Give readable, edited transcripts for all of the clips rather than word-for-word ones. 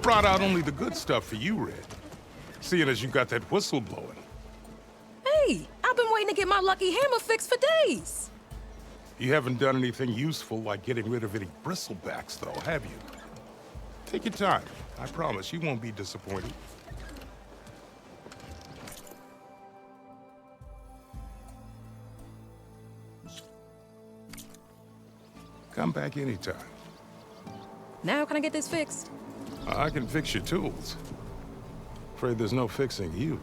Brought out only the good stuff for you, Red. Seeing as you got that whistle blowing. Hey, I've been waiting to get my lucky hammer fixed for days. You haven't done anything useful like getting rid of any bristlebacks, though, have you? Take your time. I promise you won't be disappointed. Come back anytime. Now can I get this fixed? I can fix your tools. Afraid there's no fixing you.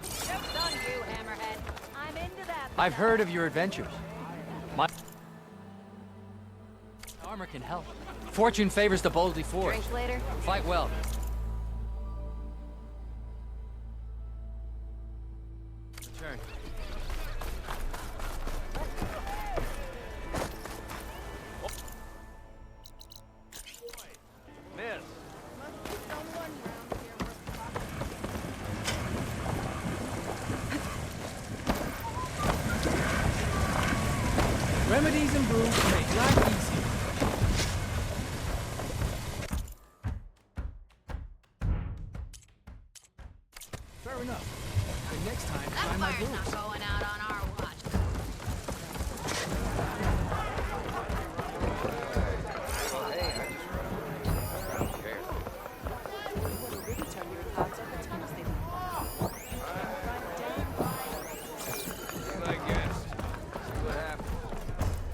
Joke's on you, Hammerhead. I'm into that. I've heard of your adventures. My armor can help. Fortune favors the boldly forged. Drink later? Fight well. Return. Miss. Remedies and brews to make life easier. Fair enough. But next time, try That my fire's brews. not going out on our watch.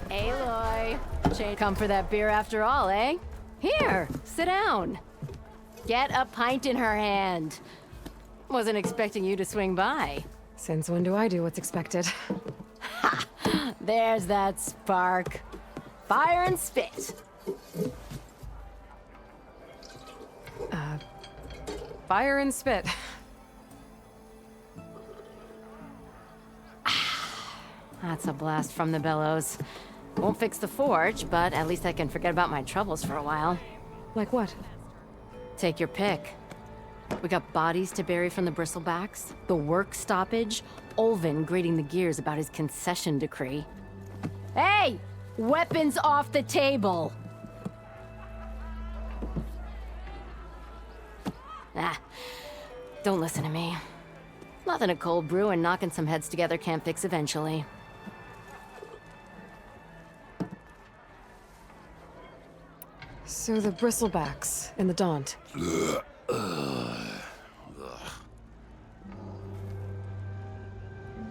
Aloy, come for that beer after all, eh? Here, sit down. Get a pint in her hand. Wasn't expecting you to swing by. Since when do I do what's expected? There's that spark. Fire and spit. Fire and spit. That's a blast from the bellows. Won't fix the forge, but at least I can forget about my troubles for a while. Like what? Take your pick. We got bodies to bury from the bristlebacks, the work stoppage, Olvin grating the gears about his concession decree. Hey! Weapons off the table! Don't listen to me. Nothing a cold brew and knocking some heads together can't fix eventually. So the bristlebacks in the Daunt.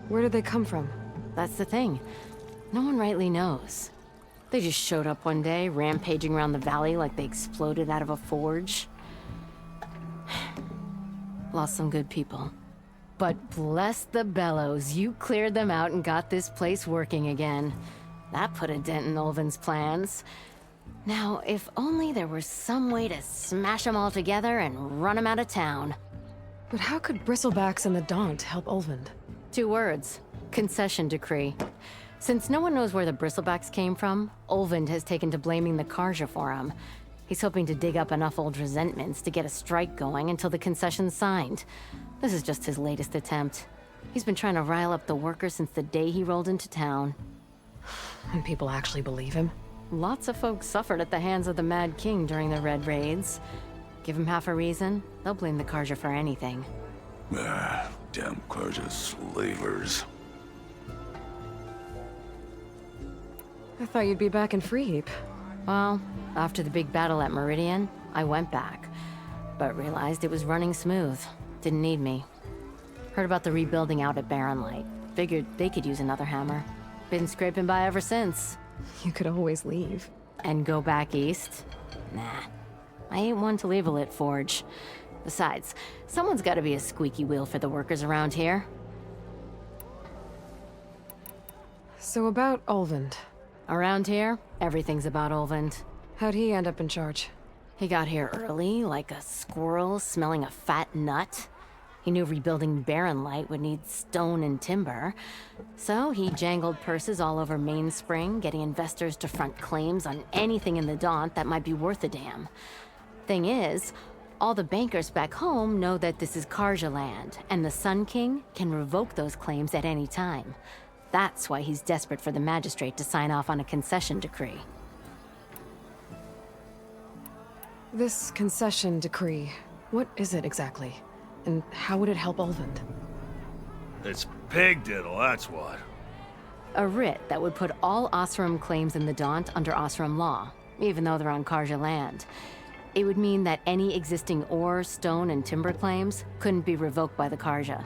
Where did they come from? That's the thing. No one rightly knows. They just showed up one day, rampaging around the valley like they exploded out of a forge. Lost some good people. But bless the bellows, you cleared them out and got this place working again. That put a dent in Olvin's plans. Now, if only there were some way to smash them all together and run them out of town. But how could bristlebacks in the Daunt help Olvind? 2 words. Concession decree. Since no one knows where the bristlebacks came from, Olvind has taken to blaming the Karja for them. He's hoping to dig up enough old resentments to get a strike going until the concession's signed. This is just his latest attempt. He's been trying to rile up the workers since the day he rolled into town. And people actually believe him? Lots of folks suffered at the hands of the Mad King during the Red Raids. Give him half a reason, they'll blame the Karja for anything. Damn Karja slavers. I thought you'd be back in Freeheap. Well, after the big battle at Meridian, I went back. But realized it was running smooth. Didn't need me. Heard about the rebuilding out at Barren Light. Figured they could use another hammer. Been scraping by ever since. You could always leave. And go back east? Nah. I ain't one to leave a lit forge. Besides, someone's gotta be a squeaky wheel for the workers around here. So about Olvind. Around here, everything's about Olvind. How'd he end up in charge? He got here early, like a squirrel smelling a fat nut. He knew rebuilding Barren Light would need stone and timber. So he jangled purses all over Mainspring, getting investors to front claims on anything in the Daunt that might be worth a damn. Thing is, all the bankers back home know that this is Karja land, and the Sun King can revoke those claims at any time. That's why he's desperate for the magistrate to sign off on a concession decree. This concession decree, what is it exactly? And how would it help Ulvund? It's pig diddle, that's what. A writ that would put all Osram claims in the Daunt under Osram law, even though they're on Karja land. It would mean that any existing ore, stone, and timber claims couldn't be revoked by the Karja.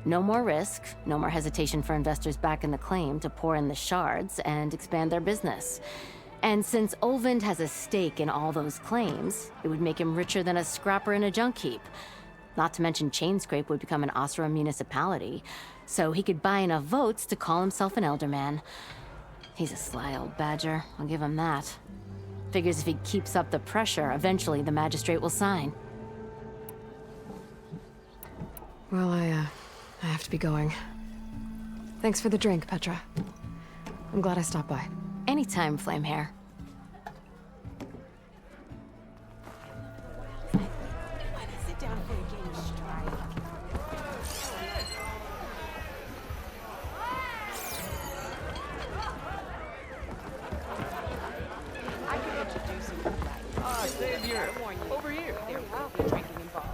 No more risk, no more hesitation for investors back in the claim to pour in the shards and expand their business. And since Ulvund has a stake in all those claims, it would make him richer than a scrapper in a junk heap. Not to mention Chainscrape would become an Osram municipality, so he could buy enough votes to call himself an elderman. He's a sly old badger, I'll give him that. Figures if he keeps up the pressure, eventually the magistrate will sign. Well, I have to be going. Thanks for the drink, Petra. I'm glad I stopped by. Anytime, Flamehair. Savior, over here. There will be drinking involved.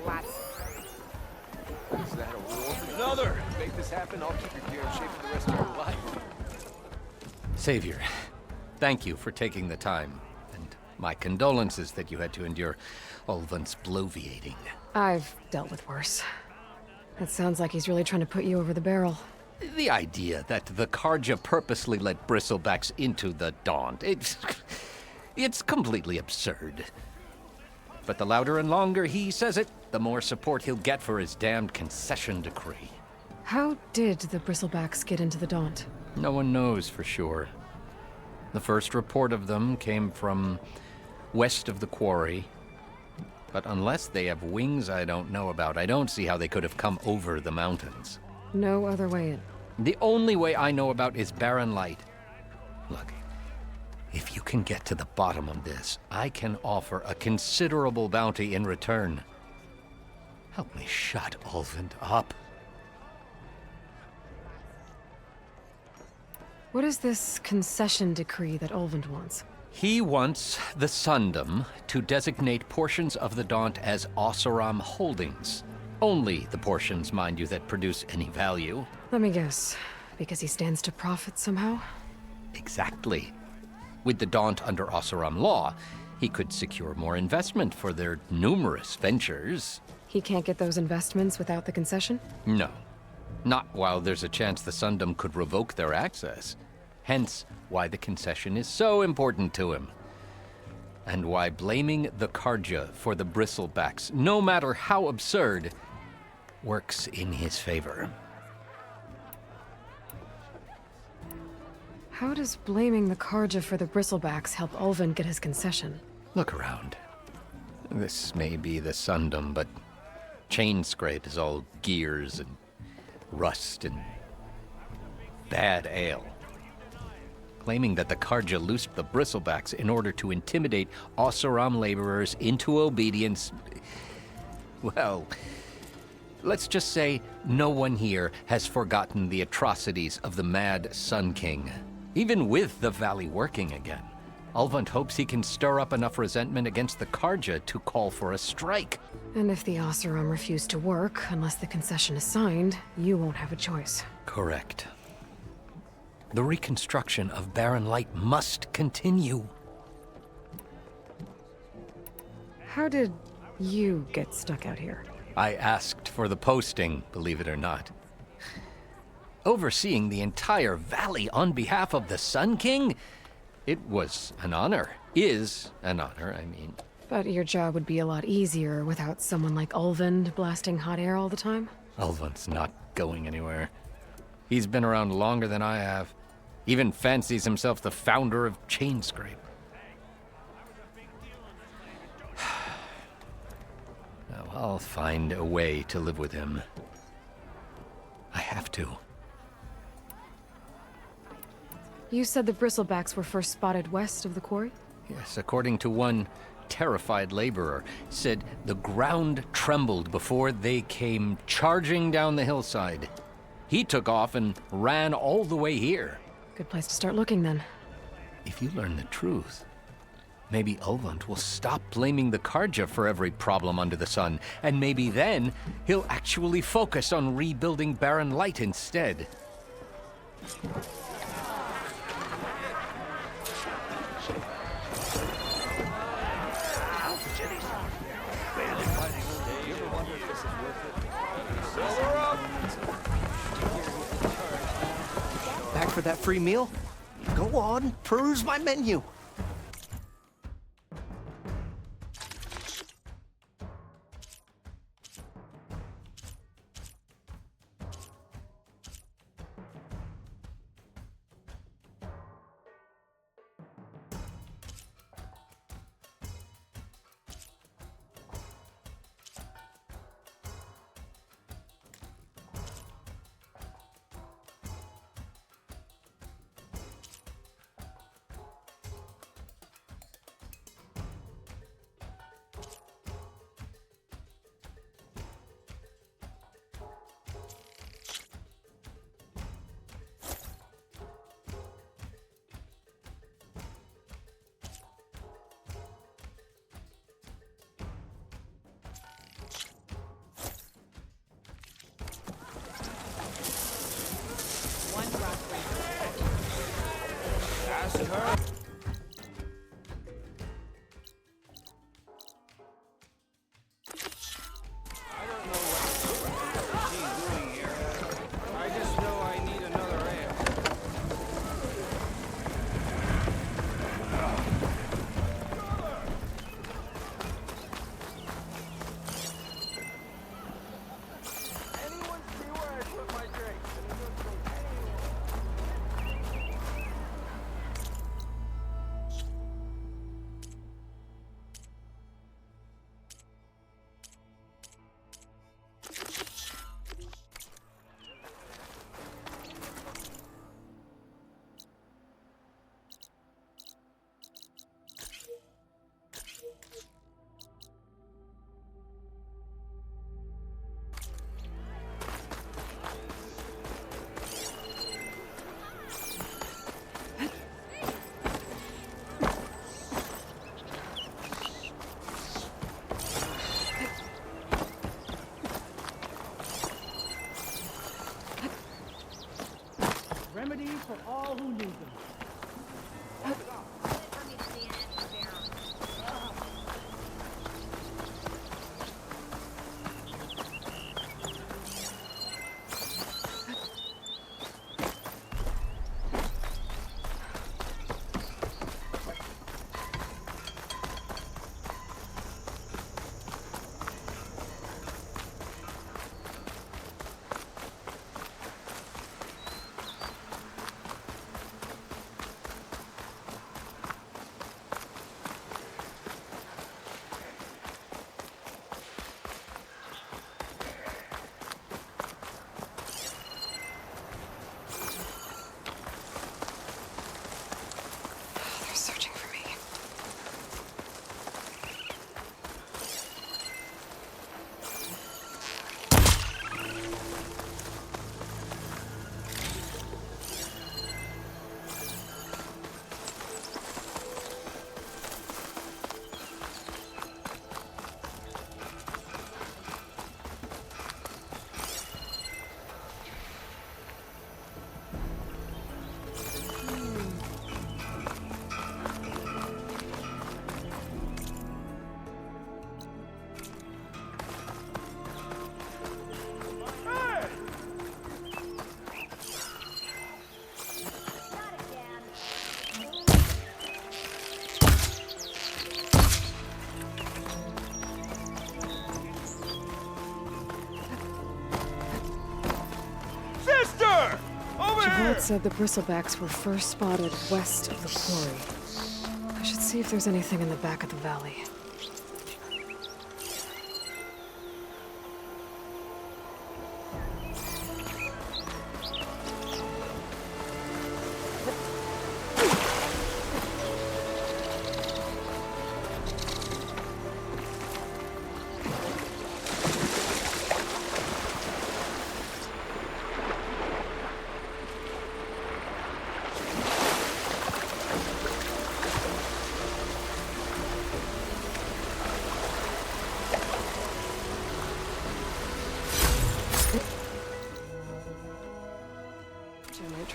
Lots. Is that a war? Another! Make this happen, I'll keep your gear in shape for the rest of your life. Savior, thank you for taking the time, and my condolences that you had to endure Ulvund's bloviating. I've dealt with worse. It sounds like he's really trying to put you over the barrel. The idea that the Karja purposely let bristlebacks into the Daunt, it's completely absurd. But the louder and longer he says it, the more support he'll get for his damned concession decree. How did the Bristlebacks get into the Daunt? No one knows for sure. The first report of them came from west of the quarry. But unless they have wings I don't know about, I don't see how they could have come over the mountains. No other way in. The only way I know about is barren light. Look, if you can get to the bottom of this, I can offer a considerable bounty in return. Help me shut Ulvund up. What is this concession decree that Ulvund wants? He wants the Sundom to designate portions of the Daunt as Oseram holdings. Only the portions, mind you, that produce any value. Let me guess. Because he stands to profit somehow? Exactly. With the Daunt under Oseram law, he could secure more investment for their numerous ventures. He can't get those investments without the concession? No. Not while there's a chance the Sundom could revoke their access. Hence, why the concession is so important to him. And why blaming the Karja for the bristlebacks, no matter how absurd, works in his favor. How does blaming the Karja for the Bristlebacks help Ulvund get his concession? Look around. This may be the Sundom, but Chainscrape is all gears and rust and bad ale. Claiming that the Karja loosed the bristlebacks in order to intimidate Oseram laborers into obedience. Well, let's just say no one here has forgotten the atrocities of the Mad Sun King. Even with the valley working again, Ulvund hopes he can stir up enough resentment against the Karja to call for a strike. And if the Oseram refuse to work, unless the concession is signed, you won't have a choice. Correct. The reconstruction of Barren Light must continue. How did you get stuck out here? I asked for the posting, believe it or not. Overseeing the entire valley on behalf of the Sun King? It was an honor. Is an honor, I mean. But your job would be a lot easier without someone like Ulvund blasting hot air all the time? Ulvund's not going anywhere. He's been around longer than I have. Even fancies himself the founder of Chainscrape. Now, I'll find a way to live with him. I have to. You said the Bristlebacks were first spotted west of the quarry? Yes, according to one terrified laborer, said the ground trembled before they came charging down the hillside. He took off and ran all the way here. Good place to start looking then. If you learn the truth, Maybe Ulvund will stop blaming the Karja for every problem under the sun, and maybe then he'll actually focus on rebuilding Barren Light instead. Back for that free meal? Go on, peruse my menu. Remedies for all who need them. They're searching for me. Javod said the bristlebacks were first spotted west of the quarry. I should see if there's anything in the back of the valley.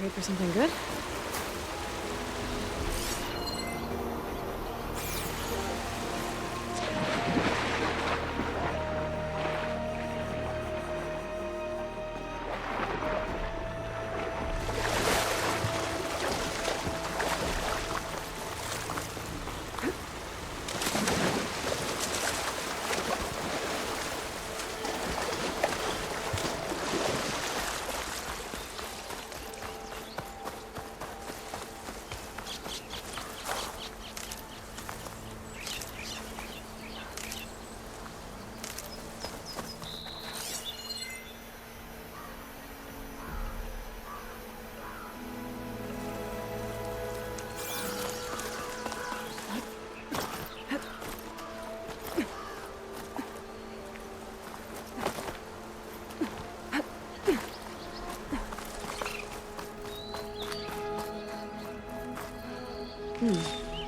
trade for something good?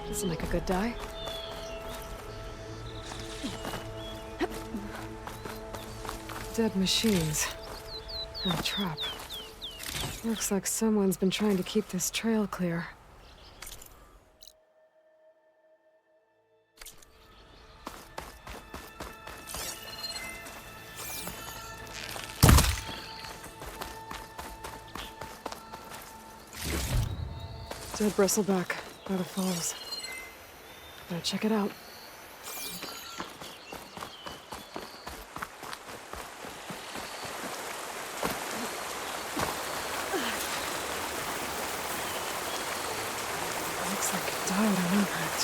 This'll make a good dye. Dead machines. And a trap. Looks like someone's been trying to keep this trail clear. Dead bristleback by the falls. Gotta check it out. Looks like it died on impact.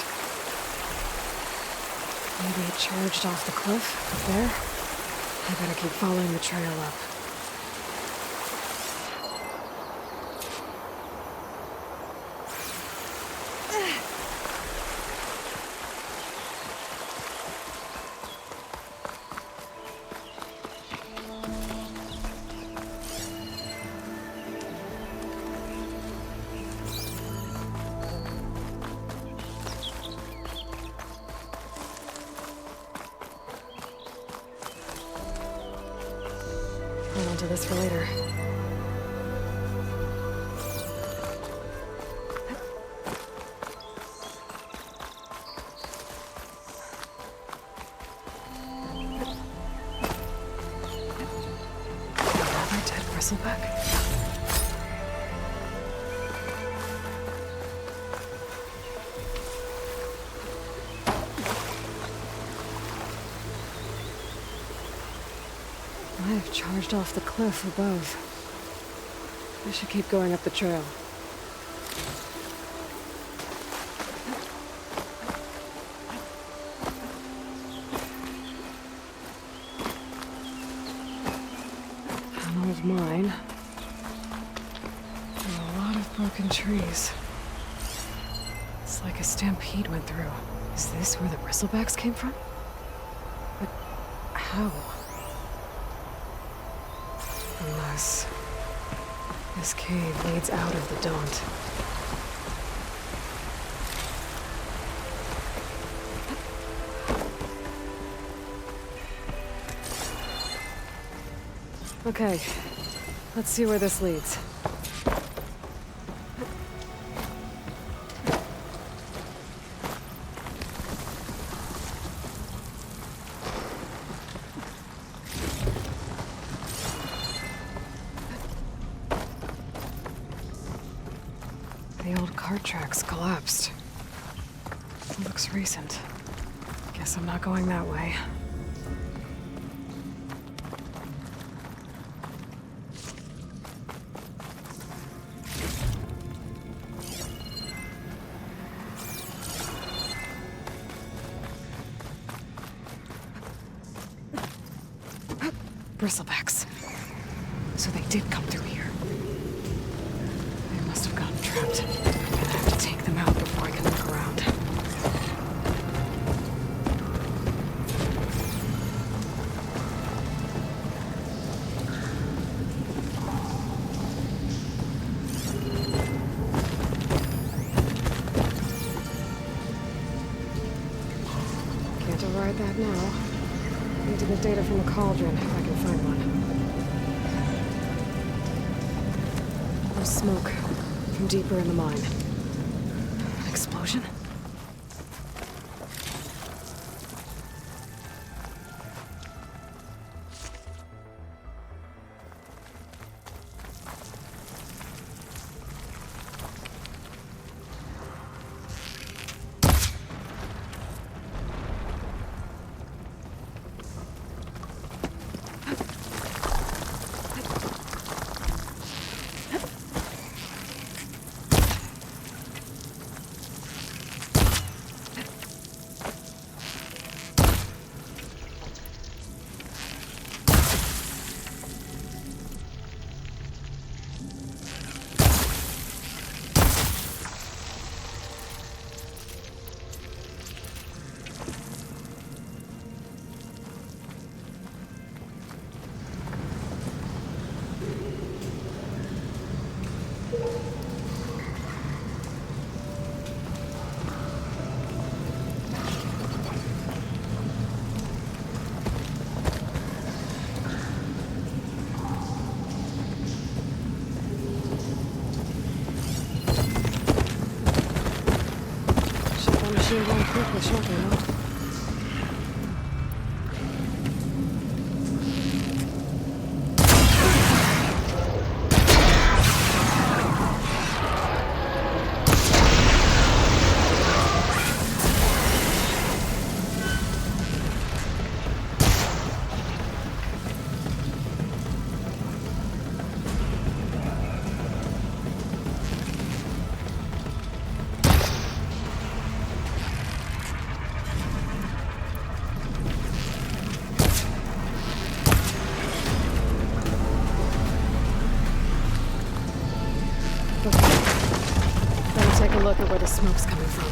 Maybe it charged off the cliff up there. I better keep following the trail up. Hold on to this for later. Another dead bristleback? I've charged off the cliff above. I should keep going up the trail. An old mine. And a lot of broken trees. It's like a stampede went through. Is this where the bristlebacks came from? But how? Unless this cave leads out of the Daunt. Okay, let's see where this leads. The old cart tracks collapsed. It looks recent. Guess I'm not going that way. Bristlebacks. So they did come through here. They must have gotten trapped. I'm gonna have to take them out before I can look around. Can't override that now. Need to get data from the cauldron if I can find one. There's smoke from deeper in the mine. An explosion? Machine gun quick with shotgun, huh? Take a look at where the smoke's coming from.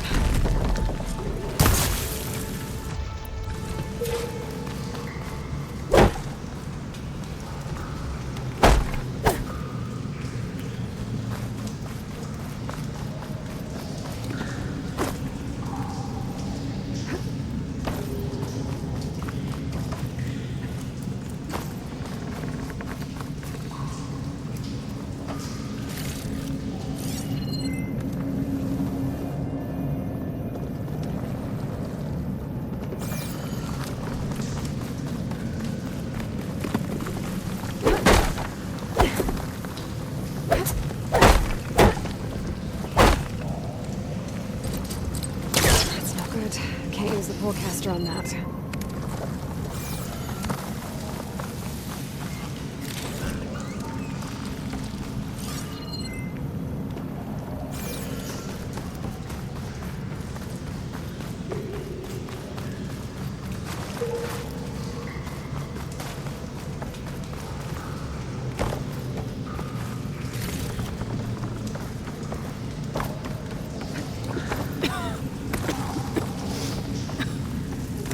Can't use the pullcaster on that.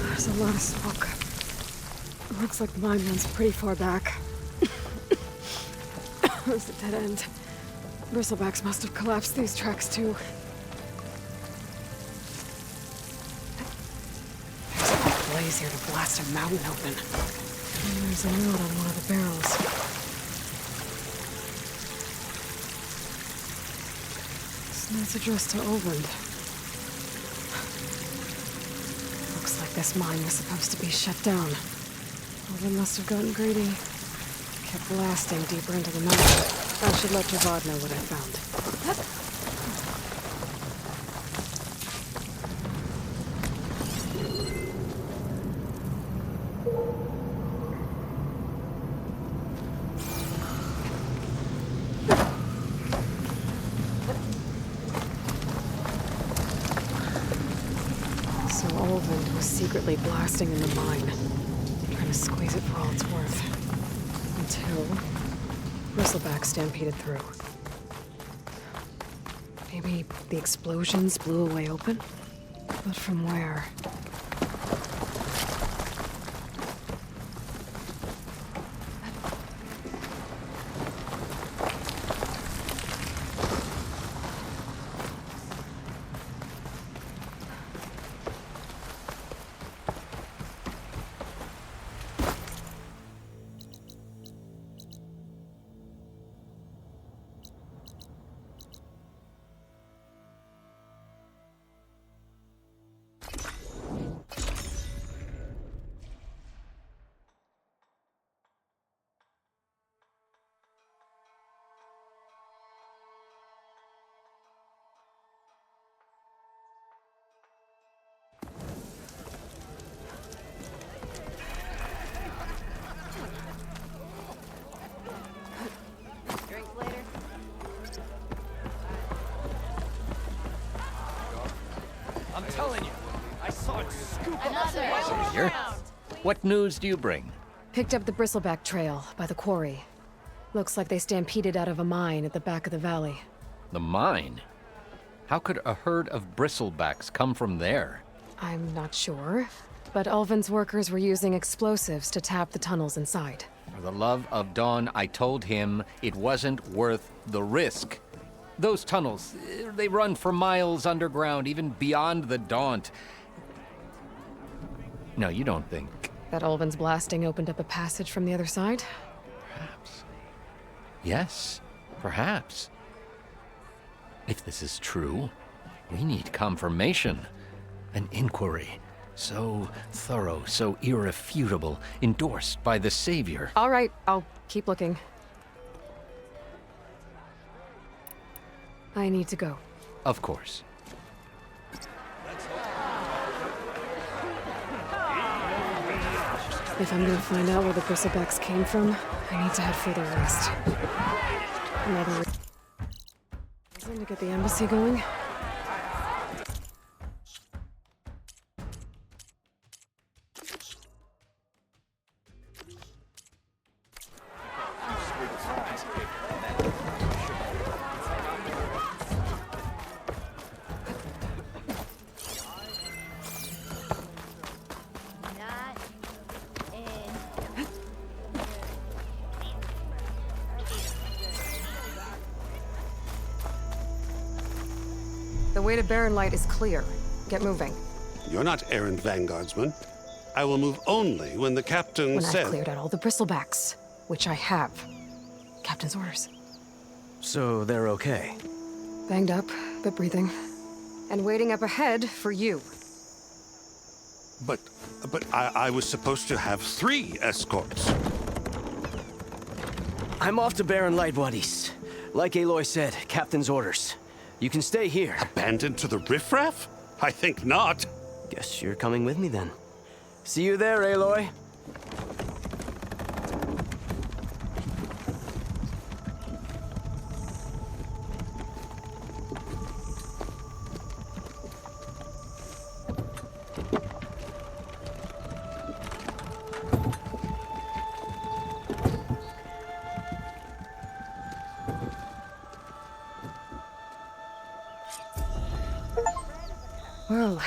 There's a lot of smoke. It looks like the mine runs pretty far back. There's a dead end. Bristlebacks must have collapsed these tracks too. There's enough blaze here to blast a mountain open. And there's a note on one of the barrels. This note's addressed to Oland. This mine was supposed to be shut down. Well, they must have gotten greedy. Kept blasting deeper into the mountain. I should let Javad know what I found. So Olvend was secretly blasting in the mine, trying to squeeze it for all it's worth. Until Bristleback stampeded through. Maybe the explosions blew a way open? But from where? telling you, I saw it scoop up. Savior, what news do you bring? Picked up the bristleback trail by the quarry. Looks like they stampeded out of a mine at the back of the valley. The mine? How could a herd of bristlebacks come from there? I'm not sure, but Ulvin's workers were using explosives to tap the tunnels inside. For the love of Dawn, I told him it wasn't worth the risk. Those tunnels, they run for miles underground, even beyond the Daunt. No, you don't think. That Ulvin's blasting opened up a passage from the other side? Perhaps. Yes, perhaps. If this is true, we need confirmation. An inquiry. So thorough, so irrefutable, endorsed by the Savior. All right, I'll keep looking. I need to go. Of course. If I'm gonna find out where the bristlebacks came from, I need to head further west. Another reason to get the embassy going? The way to Barren Light is clear. Get moving. You're not errand vanguardsman. I will move only when the captain When says... I've cleared out all the bristlebacks, which I have. Captain's orders. So they're okay. Banged up, but breathing. And waiting up ahead for you. But I was supposed to have 3 escorts. I'm off to Barren Light, buddies. Like Aloy said, Captain's orders. You can stay here. Abandoned to the riffraff? I think not. Guess you're coming with me then. See you there, Aloy. Well,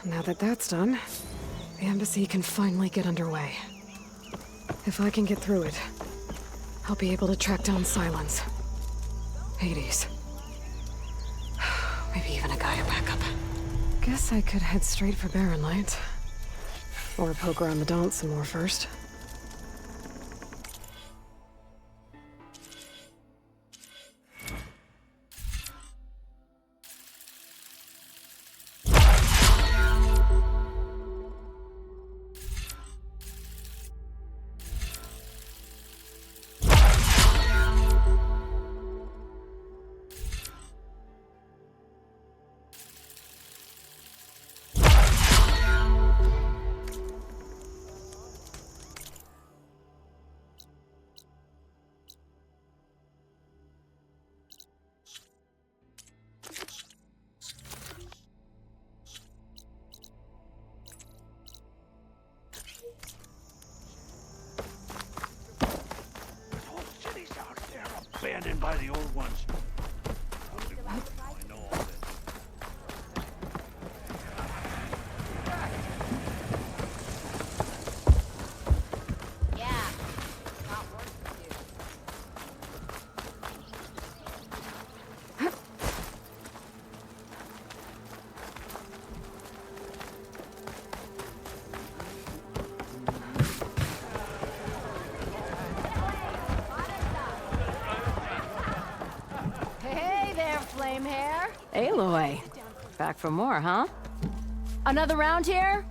now that that's done, the embassy can finally get underway. If I can get through it, I'll be able to track down Silence. Hades. Maybe even a Gaia backup. Guess I could head straight for Barren Light. Or poke around the Daunt some more first. Abandoned by the old ones. Aloy. Back for more, huh? Another round here?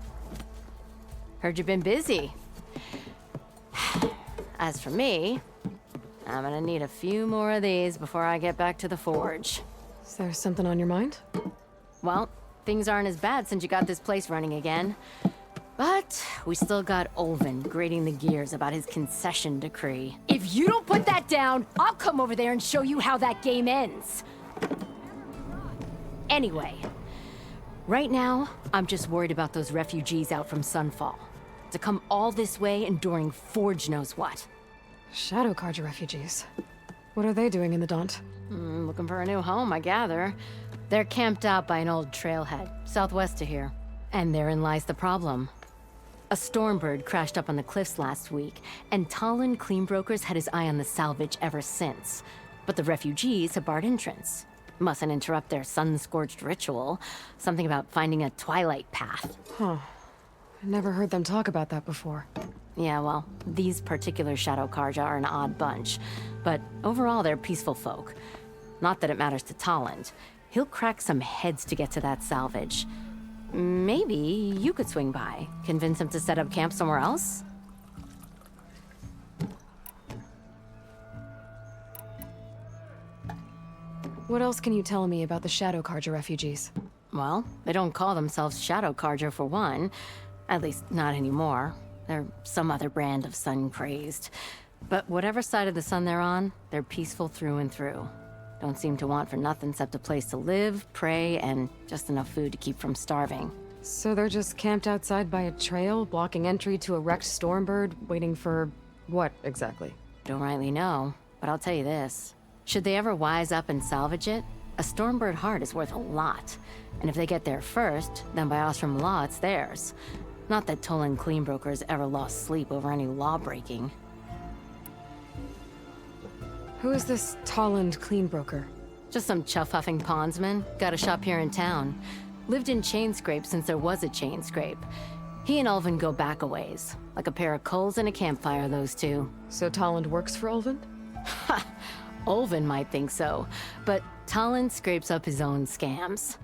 Heard you've been busy. As for me, I'm gonna need a few more of these before I get back to the forge. Is there something on your mind? Well, things aren't as bad since you got this place running again. But we still got Ulvin grating the gears about his concession decree. If you don't put that down, I'll come over there and show you how that game ends. Anyway, Right now, I'm just worried about those refugees out from Sunfall. To come all this way enduring Forge knows what. Shadow Carja refugees. What are they doing in the Daunt? Looking for a new home, I gather. They're camped out by an old trailhead, southwest of here. And therein lies the problem. A Stormbird crashed up on the cliffs last week, and Talon Cleanbrokers had his eye on the salvage ever since. But the refugees have barred entrance. Mustn't interrupt their sun-scorched ritual. Something about finding a twilight path. Huh. I never heard them talk about that before. Yeah, well, these particular Shadow Carja are an odd bunch. But overall, they're peaceful folk. Not that it matters to Talon. He'll crack some heads to get to that salvage. Maybe you could swing by, convince him to set up camp somewhere else? What else can you tell me about the Shadow Carja refugees? Well, they don't call themselves Shadow Carja for one. At least, not anymore. They're some other brand of sun-crazed. But whatever side of the sun they're on, they're peaceful through and through. Don't seem to want for nothing except a place to live, pray, and just enough food to keep from starving. So they're just camped outside by a trail, blocking entry to a wrecked Stormbird, waiting for... what, exactly? Don't rightly know, but I'll tell you this. Should they ever wise up and salvage it, a Stormbird heart is worth a lot. And if they get there first, then by Ostrom law, it's theirs. Not that Tolan Cleanbrokers ever lost sleep over any law-breaking. Who is this Tolland Cleanbroker? Just some chuff-huffing pondsman. Got a shop here in town. Lived in Chainscrape since there was a Chainscrape. He and Ulvin go back a ways. Like a pair of coals and a campfire, those two. So Tolland works for Ulvin? Ha! Ulvin might think so, but Talon scrapes up his own scams.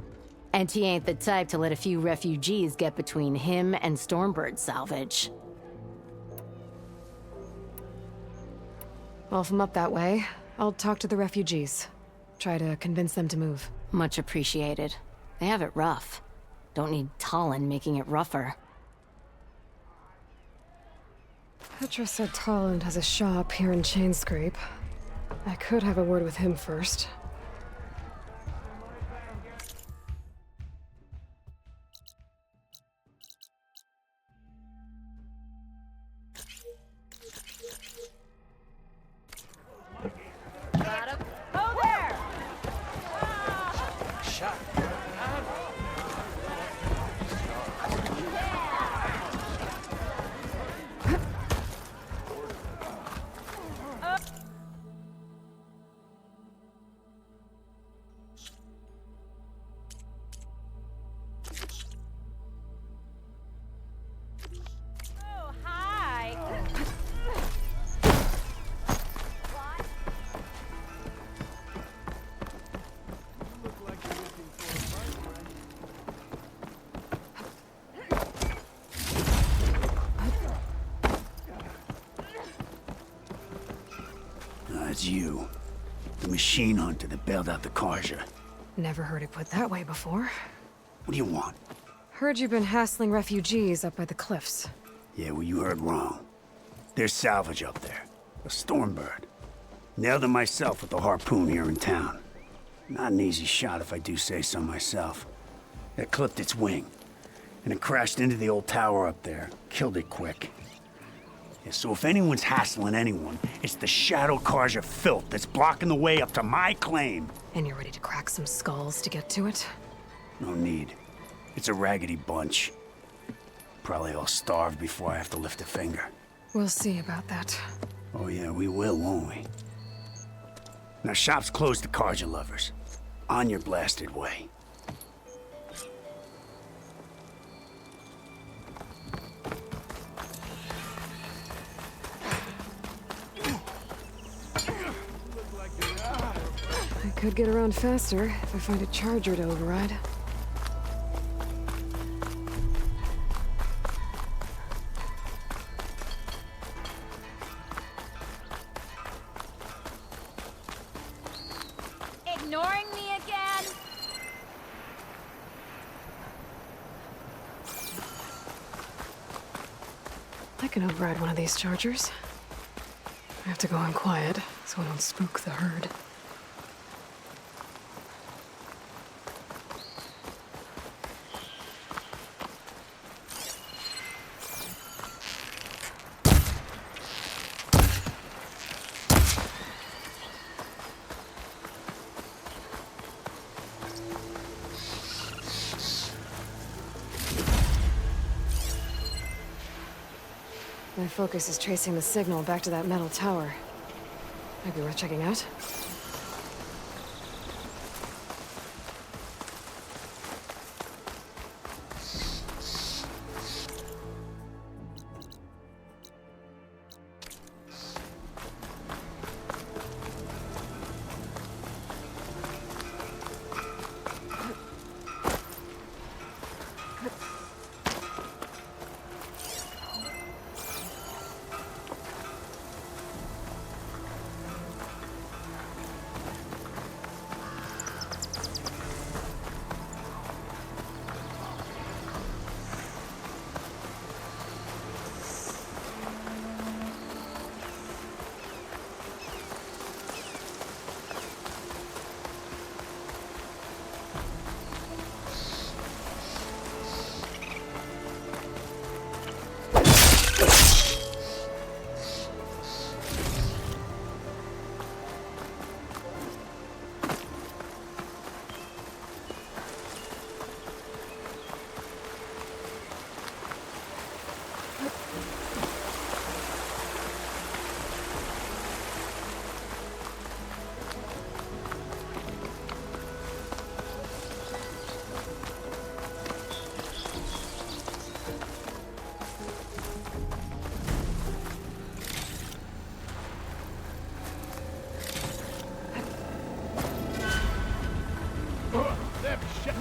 And he ain't the type to let a few refugees get between him and Stormbird salvage. Well, if I'm up that way, I'll talk to the refugees. Try to convince them to move. Much appreciated. They have it rough. Don't need Talon making it rougher. Petra said Tolland has a shop here in Chainscrape. I could have a word with him first. It's you. The machine hunter that bailed out the Carja. Never heard it put that way before. What do you want? Heard you've been hassling refugees up by the cliffs. Yeah, well, you heard wrong. There's salvage up there. A Stormbird. Nailed it myself with the harpoon here in town. Not an easy shot if I do say so myself. It clipped its wing. And it crashed into the old tower up there. Killed it quick. Yeah, so if anyone's hassling anyone, it's the Shadow Carja filth that's blocking the way up to my claim. And you're ready to crack some skulls to get to it? No need. It's a raggedy bunch. Probably all starved before I have to lift a finger. We'll see about that. Oh yeah, we will, won't we? Now shop's closed to Carja lovers. On your blasted way. I could get around faster if I find a charger to override. Ignoring me again? I can override one of these chargers. I have to go in quiet so I don't spook the herd. My focus is tracing the signal back to that metal tower. Might be worth checking out.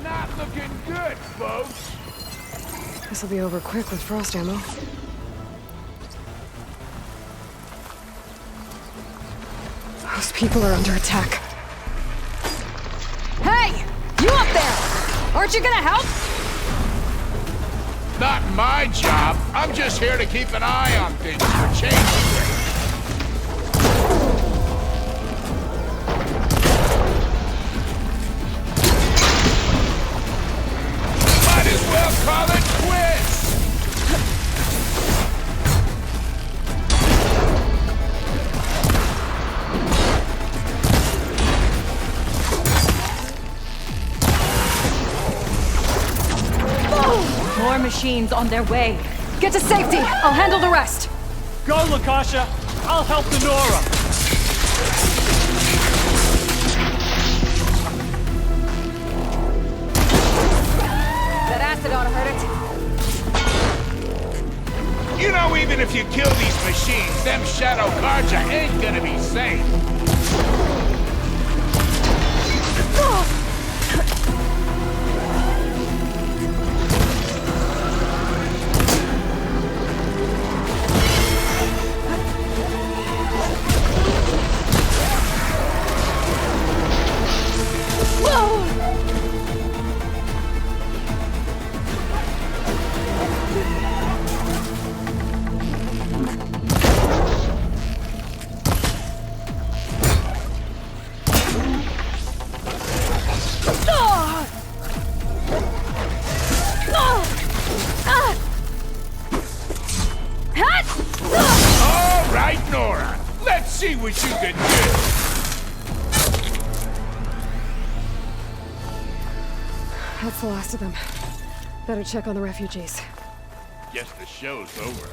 Not looking good, folks. This'll be over quick with frost ammo. Those people are under attack. Hey! You up there! Aren't you gonna help? Not my job. I'm just here to keep an eye on things for change. Call it quits! More machines on their way. Get to safety. I'll handle the rest. Go, Lakasha. I'll help the Nora. That acid ought to hurt it. You know, even if you kill these machines, them Shadow Karja ain't gonna be safe. See what you can do. That's the last of them. Better check on the refugees. Guess the show's over.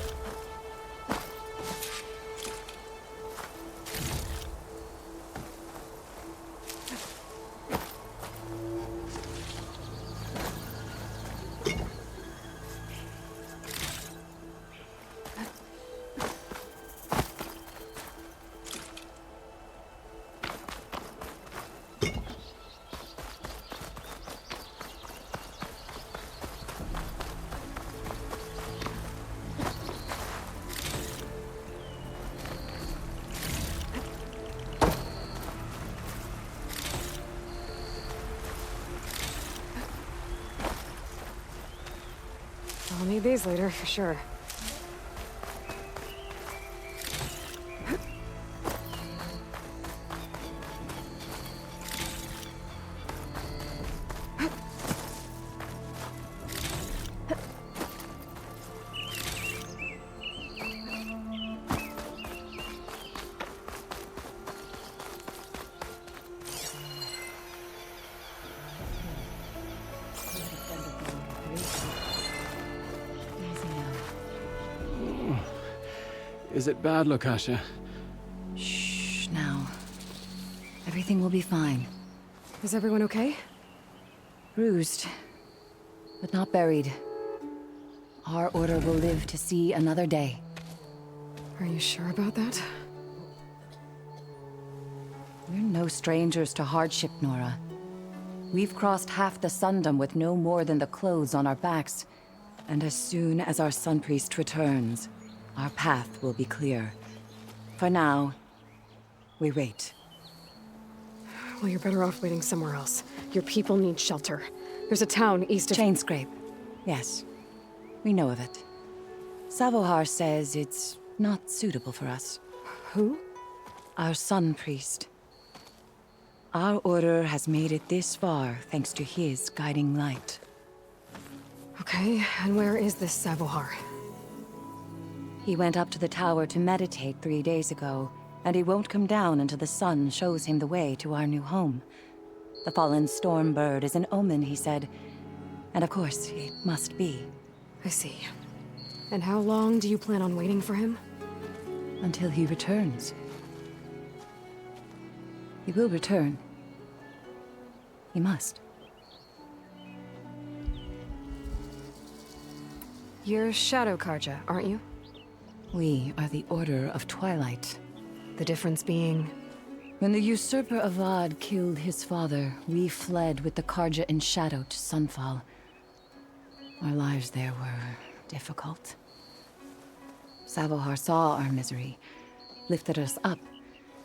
I'll need these later, for sure. Is it bad, Lakasha? Shh, now. Everything will be fine. Is everyone okay? Bruised, but not buried. Our order will live to see another day. Are you sure about that? We're no strangers to hardship, Nora. We've crossed half the Sundom with no more than the clothes on our backs. And as soon as our Sun Priest returns, our path will be clear. For now, we wait. Well, you're better off waiting somewhere else. Your people need shelter. There's a town east of... Chainscrape. Yes. We know of it. Savohar says it's not suitable for us. Who? Our Sun Priest. Our order has made it this far thanks to his guiding light. Okay, and where is this Savohar? He went up to the tower to meditate 3 days ago, and he won't come down until the sun shows him the way to our new home. The fallen storm bird is an omen, he said. And of course, it must be. I see. And how long do you plan on waiting for him? Until he returns. He will return. He must. You're Shadow Karja, aren't you? We are the Order of Twilight. The difference being... When the usurper Avad killed his father, we fled with the Karja in shadow to Sunfall. Our lives there were difficult. Savohar saw our misery, lifted us up,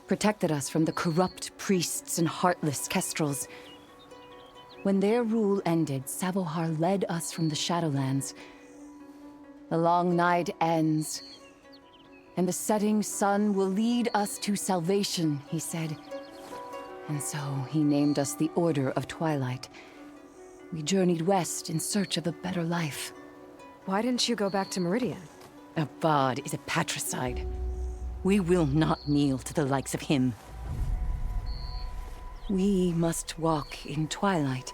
protected us from the corrupt priests and heartless kestrels. When their rule ended, Savohar led us from the Shadowlands. The long night ends, and the setting sun will lead us to salvation, he said. And so he named us the Order of Twilight. We journeyed west in search of a better life. Why didn't you go back to Meridian? Avad is a patricide. We will not kneel to the likes of him. We must walk in twilight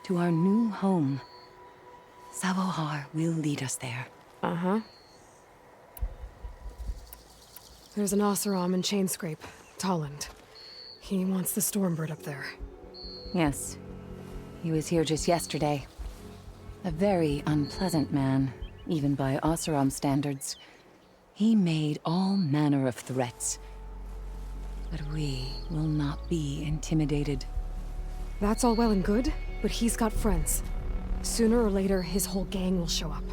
to our new home. Savohar will lead us there. Uh-huh. There's an Oseram in Chainscrape, Tolland. He wants the Stormbird up there. Yes. He was here just yesterday. A very unpleasant man, even by Oseram standards. He made all manner of threats. But we will not be intimidated. That's all well and good, but he's got friends. Sooner or later, his whole gang will show up.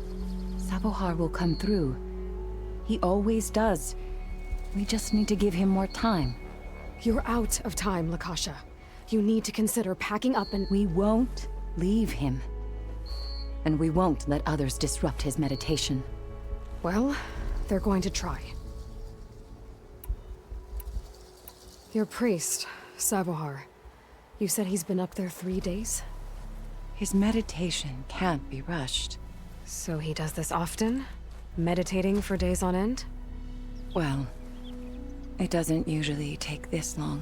Savohar will come through. He always does. We just need to give him more time. You're out of time, Lakasha. You need to consider packing up and... We won't leave him. And we won't let others disrupt his meditation. Well, they're going to try. Your priest, Savohar. You said he's been up there 3 days? His meditation can't be rushed. So he does this often? Meditating for days on end? Well, it doesn't usually take this long.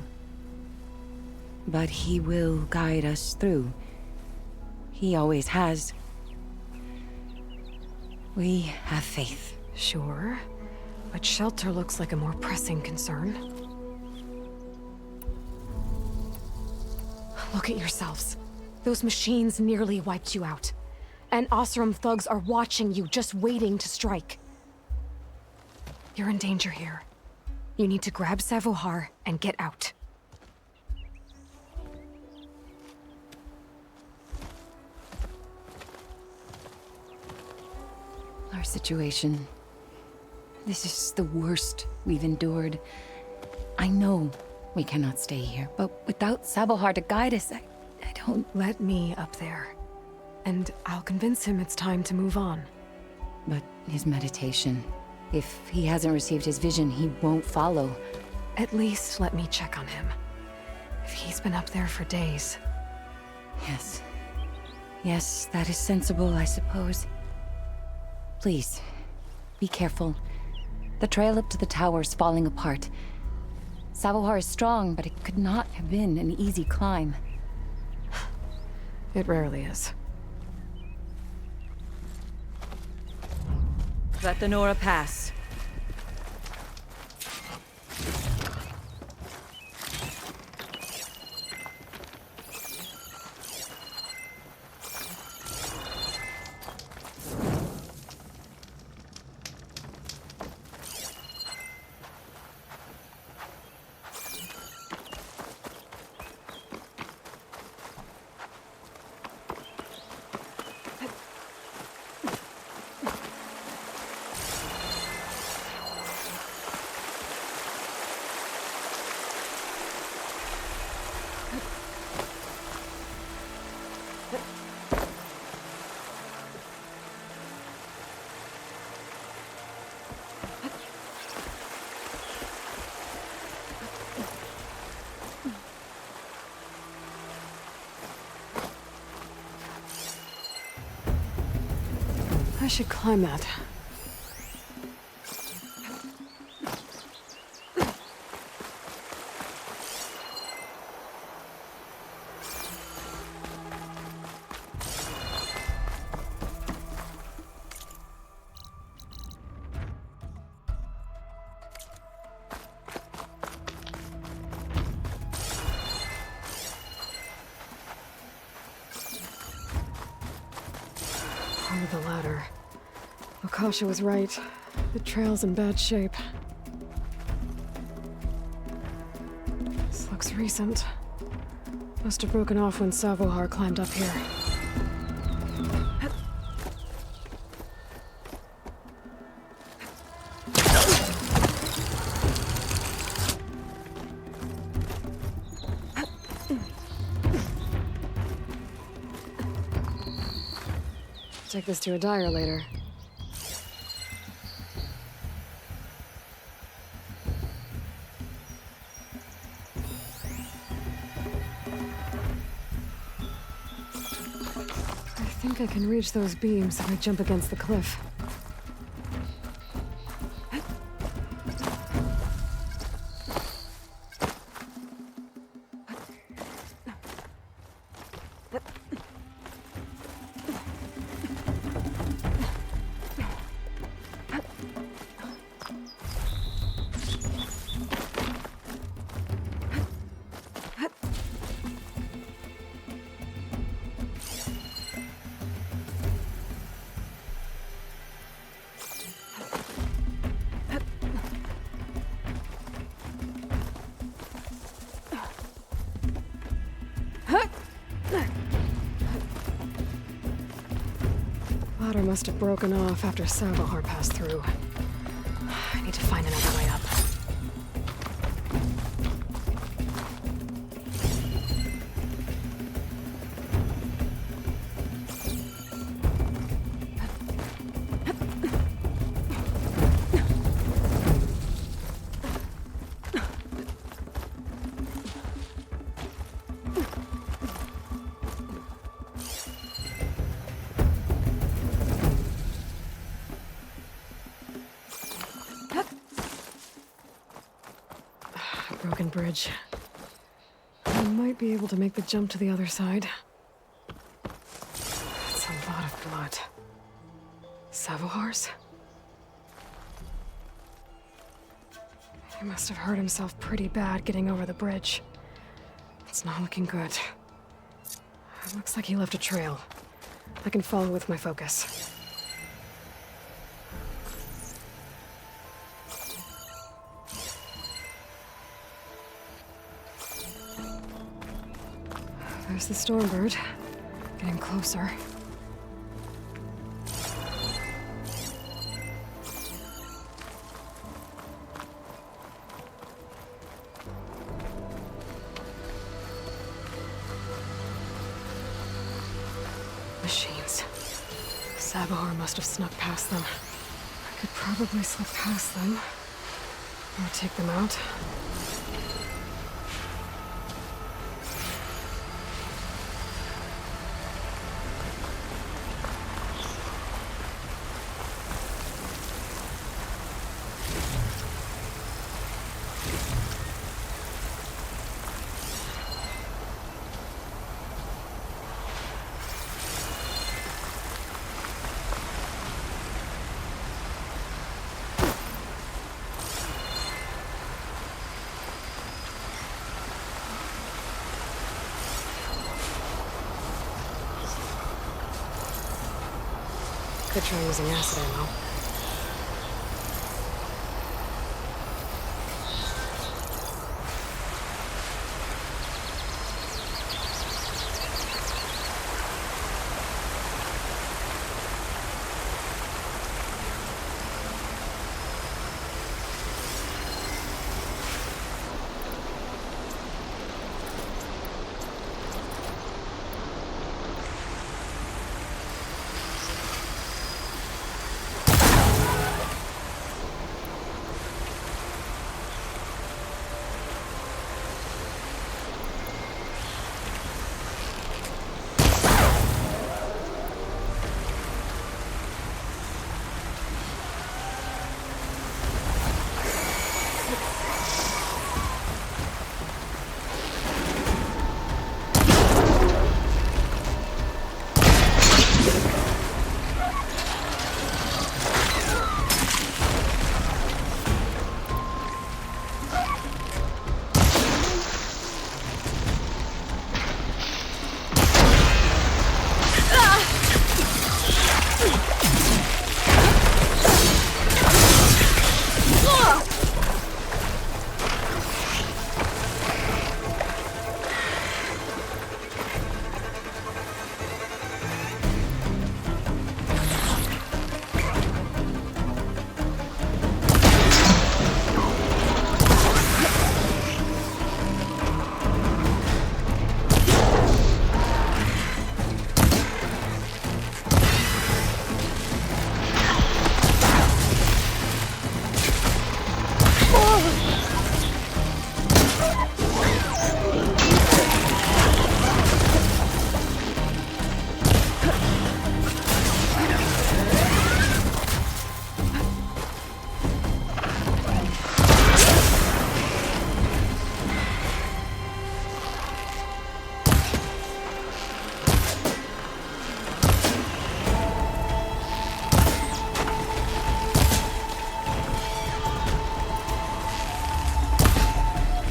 But he will guide us through. He always has. We have faith. Sure. But shelter looks like a more pressing concern. Look at yourselves. Those machines nearly wiped you out. And Oseram thugs are watching you, just waiting to strike. You're in danger here. You need to grab Savohar and get out. Our situation... This is the worst we've endured. I know we cannot stay here, but without Savohar to guide us, I don't... Let me up there. And I'll convince him it's time to move on. But his meditation... If he hasn't received his vision, he won't follow. At least let me check on him. If he's been up there for days. Yes. Yes, that is sensible, I suppose. Please, be careful. The trail up to the tower is falling apart. Savohar is strong, but it could not have been an easy climb. It rarely is. Let the Nora pass. I should climb that. The ladder. Akasha was right. The trail's in bad shape. This looks recent. Must have broken off when Savohar climbed up here. Take this to a dyer later. I think I can reach those beams if I jump against the cliff. Ladder must have broken off after Savohar passed through. I need to find another way up. Broken bridge. I might be able to make the jump to the other side. That's a lot of blood. Savohar's? He must have hurt himself pretty bad getting over the bridge. It's not looking good. It looks like he left a trail. I can follow with my focus. There's the Stormbird, getting closer. Machines. Savohar must have snuck past them. I could probably slip past them, or take them out. Could try using acid ammo.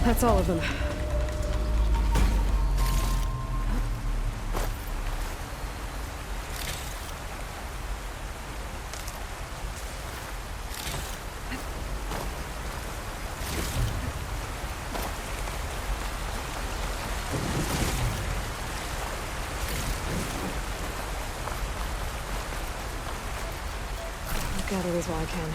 That's all of them. I'll gather these while I can.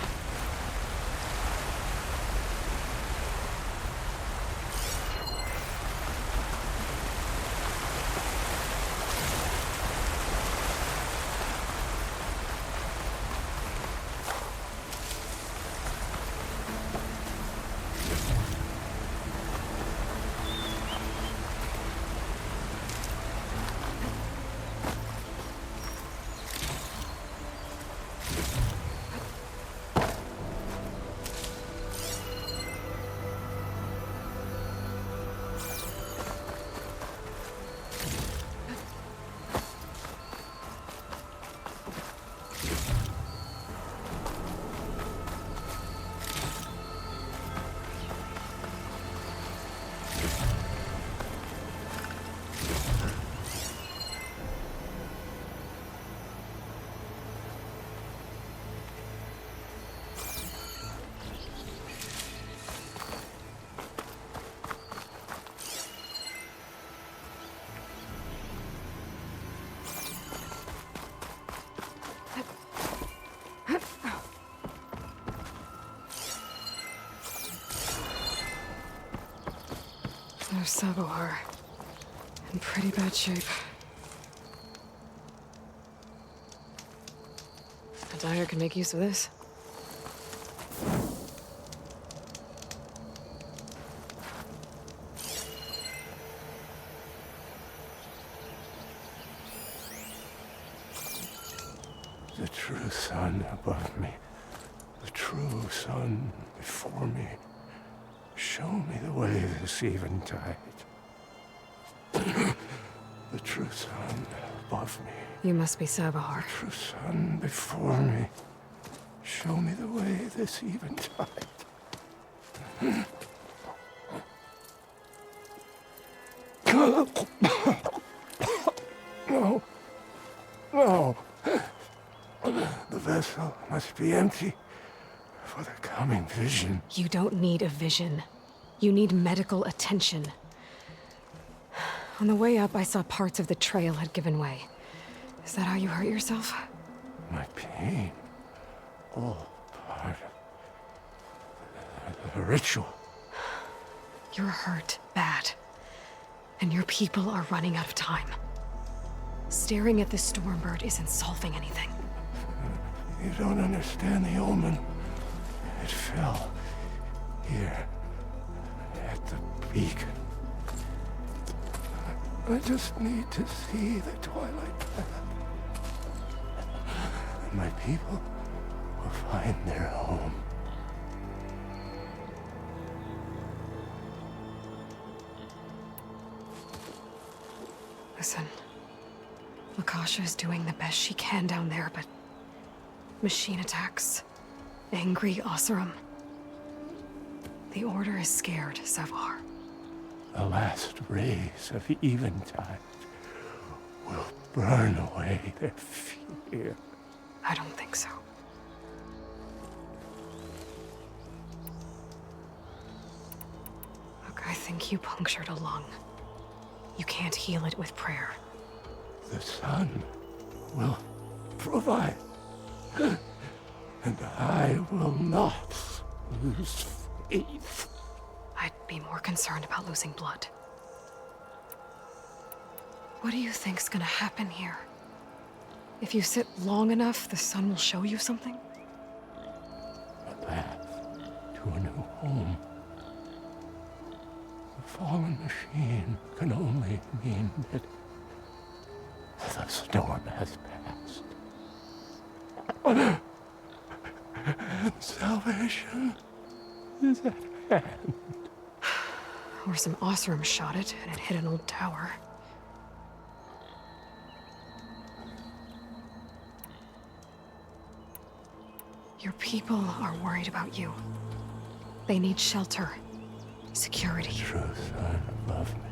There's Sabohar. In pretty bad shape. A dyer can make use of this. The true sun above me. The true sun before me. Show me the way this eventide. The true sun above me. You must be Sabohar. The true sun before me. Show me the way this eventide. No. No. The vessel must be empty for the coming vision. You don't need a vision. You need medical attention. On the way up, I saw parts of the trail had given way. Is that how you hurt yourself? My pain. All part of the ritual. You're hurt bad. And your people are running out of time. Staring at the Stormbird isn't solving anything. You don't understand the omen. It fell here at the beacon. I just need to see the twilight path. And my people will find their home. Listen, Lakasha is doing the best she can down there, but machine attacks, angry Oseram. The Order is scared, Savar. The last rays of eventide will burn away their fear. I don't think so. Look, I think you punctured a lung. You can't heal it with prayer. The sun will provide. And I will not lose faith. I'd be more concerned about losing blood. What do you think's gonna happen here? If you sit long enough, the sun will show you something? A path to a new home. The fallen machine can only mean that the storm has passed. And salvation is at hand. Or some Oseram shot it, and it hit an old tower. Your people are worried about you. They need shelter. security. The true sun above me.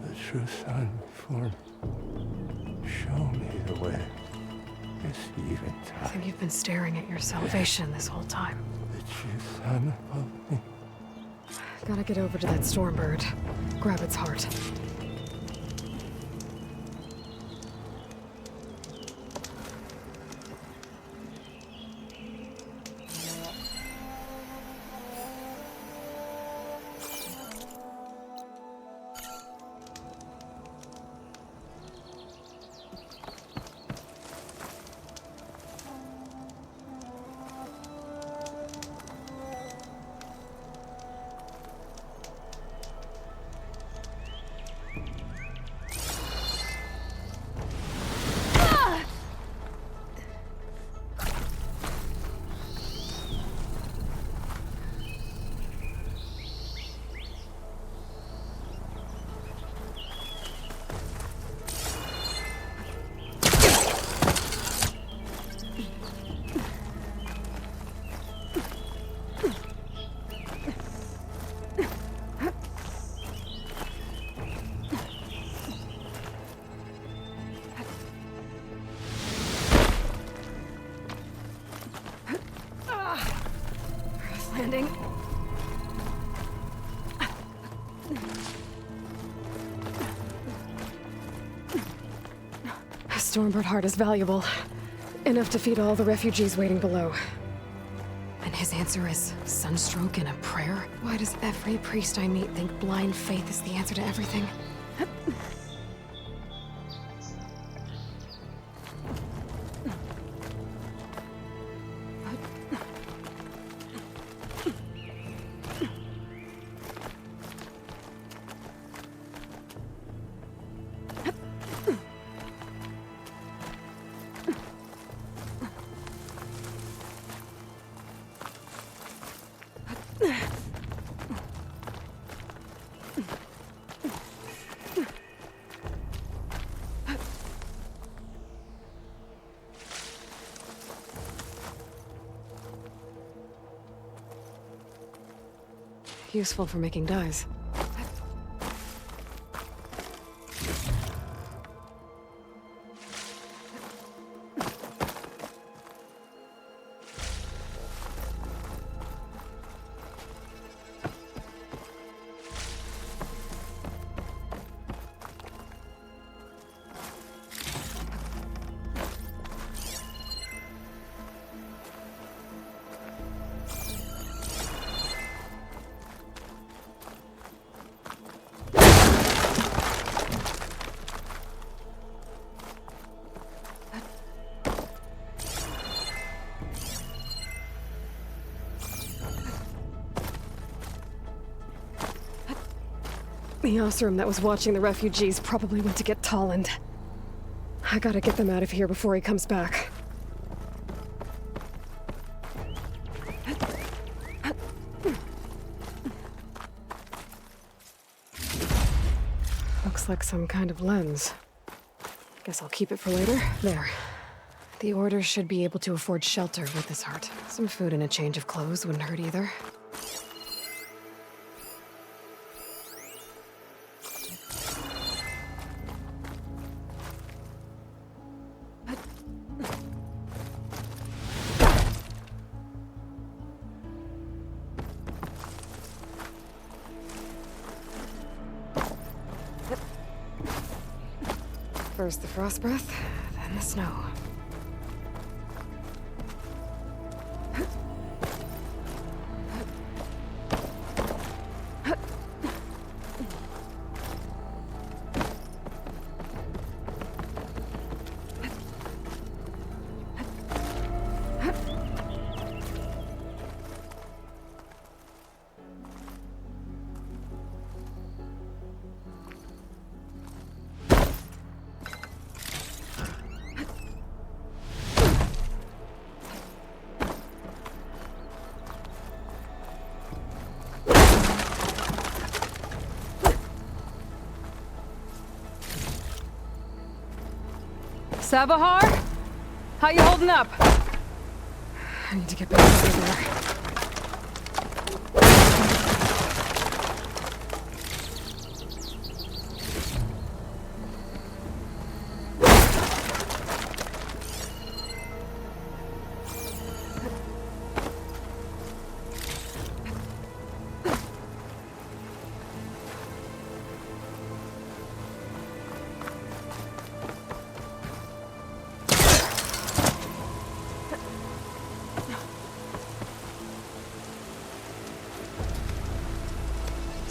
The true sun before me. Show me the way. This eventide. I think you've been staring at your salvation this whole time. The true sun above me. Gotta get over to that Stormbird. Grab its heart. Landing. A Stormbird heart is valuable. Enough to feed all the refugees waiting below. And his answer is sunstroke and a prayer? Why does every priest I meet think blind faith is the answer to everything? Useful for making dyes. The Osram that was watching the refugees probably went to get Tolland. I gotta get them out of here before he comes back. Looks like some kind of lens. Guess I'll keep it for later. There. The Order should be able to afford shelter with this heart. Some food and a change of clothes wouldn't hurt either. First the frost breath, then the snow. Sabahar? How you holding up? I need to get back over there.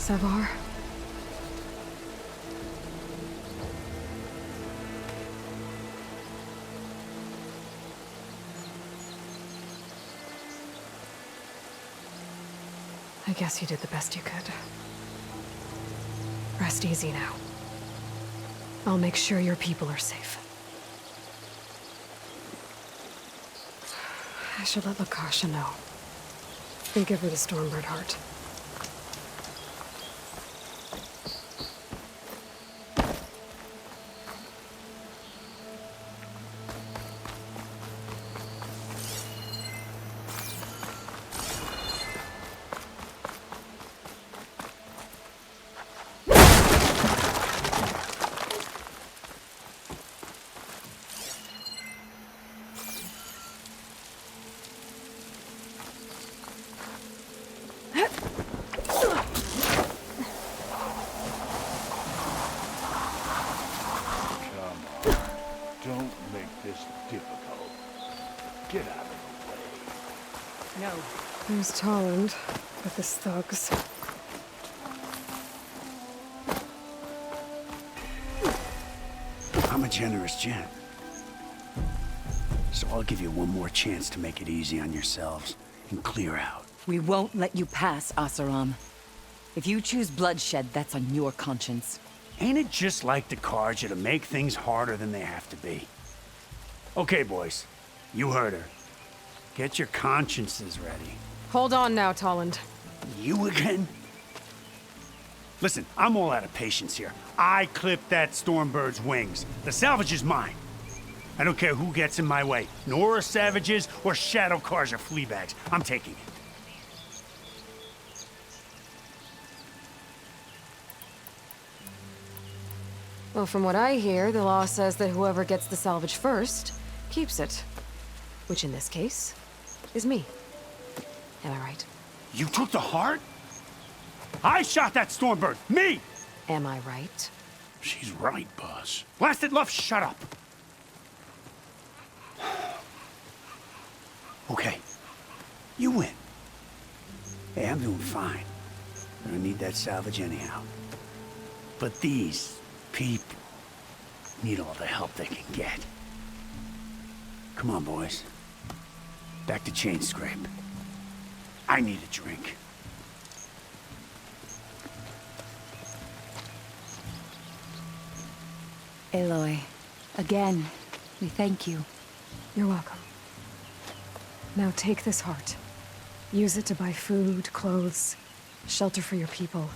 Savar? I guess you did the best you could. Rest easy now. I'll make sure your people are safe. I should let Lakasha know. And give her the Stormbird heart. There's Tolland with his thugs. I'm a generous gent. So I'll give you one more chance to make it easy on yourselves and clear out. We won't let you pass, Asaram. If you choose bloodshed, that's on your conscience. Ain't it just like the Karja to make things harder than they have to be? Okay, boys. You heard her. Get your consciences ready. Hold on now, Tolland. You again? Listen, I'm all out of patience here. I clipped that Stormbird's wings. The salvage is mine. I don't care who gets in my way. Nora savages or shadow cars or fleabags. I'm taking it. Well, from what I hear, the law says that whoever gets the salvage first keeps it. Which in this case is me. Am I right? You took the heart? I shot that Stormbird! Me! Am I right? She's right, boss. Blasted love, shut up! Okay. You win. Hey, I'm doing fine. I don't need that salvage anyhow. But these people need all the help they can get. Come on, boys. Back to Chain Scrape. I need a drink. Aloy, again, we thank you. You're welcome. Now take this heart. Use it to buy food, clothes, shelter for your people.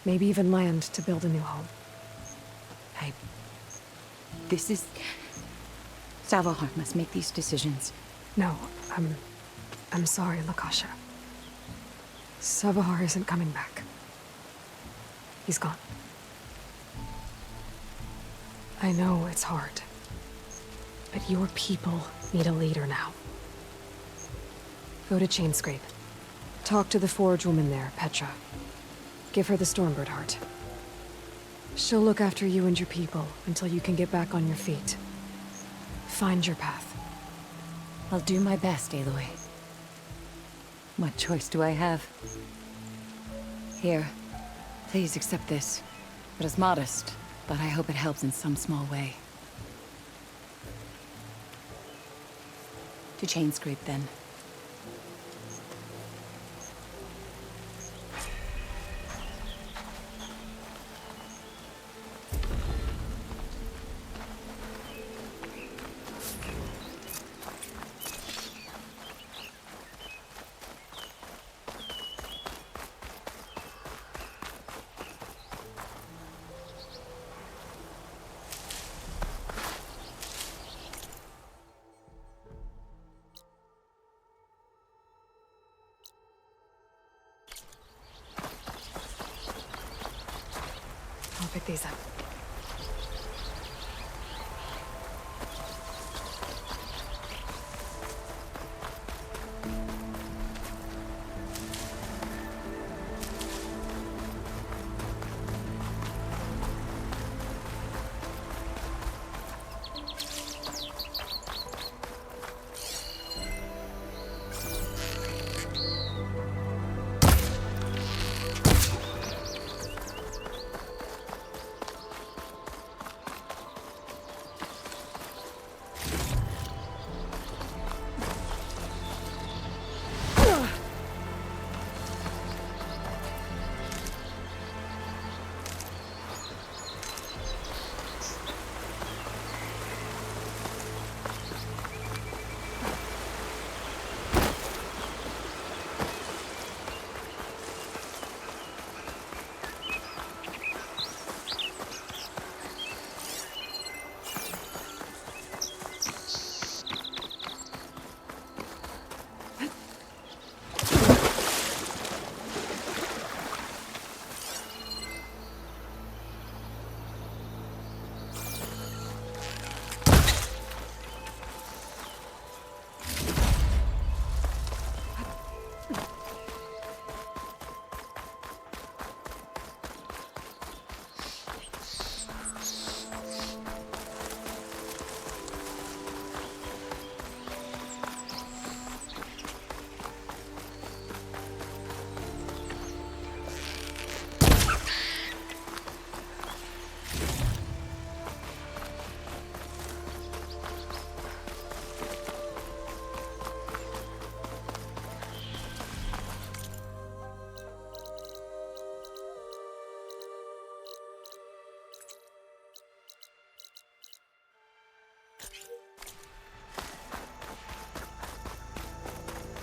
Maybe even land to build a new home. This is... Savar must make these decisions. No, I'm sorry, Lakasha. Savar isn't coming back. He's gone. I know it's hard, but your people need a leader now. Go to Chainscrape. Talk to the forge woman there, Petra. Give her the Stormbird heart. She'll look after you and your people until you can get back on your feet. Find your path. I'll do my best, Aloy. What choice do I have? Here, please accept this. It is modest, but I hope it helps in some small way. To Chainscrape, then. I'll pick these up.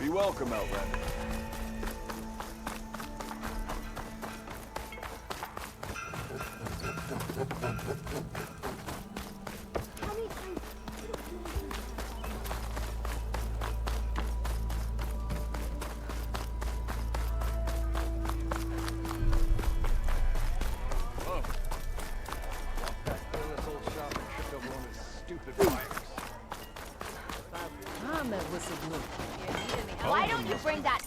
Be welcome, Outlander. Why don't you bring that?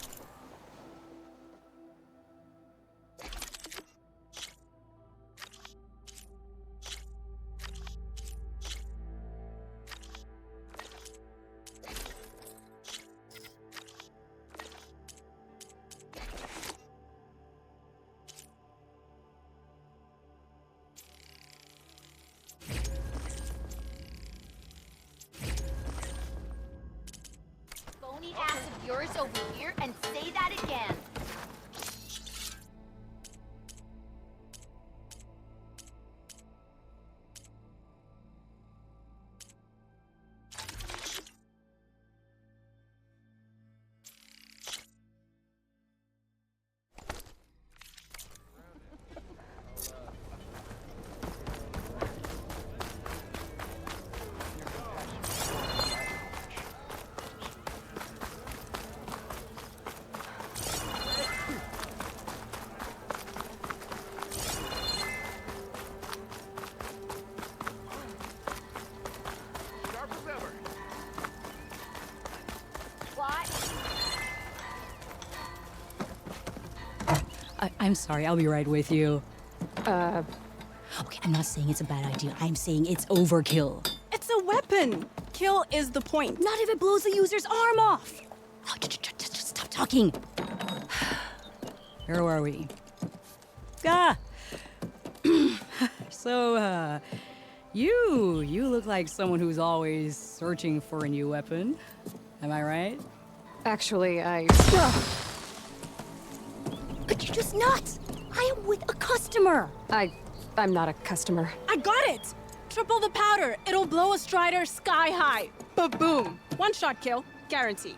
Phony ass of yours over here and say that again. I'm sorry, I'll be right with you. Okay, I'm not saying it's a bad idea. I'm saying it's overkill. It's a weapon. Kill is the point. Not if it blows the user's arm off. Oh, just stop talking. Where are we? So, you look like someone who's always searching for a new weapon. Am I right? Actually, Could you just not? I am with a customer. I'm not a customer. I got it. Triple the powder. It'll blow a Strider sky high. Ba-boom. One shot kill. Guaranteed.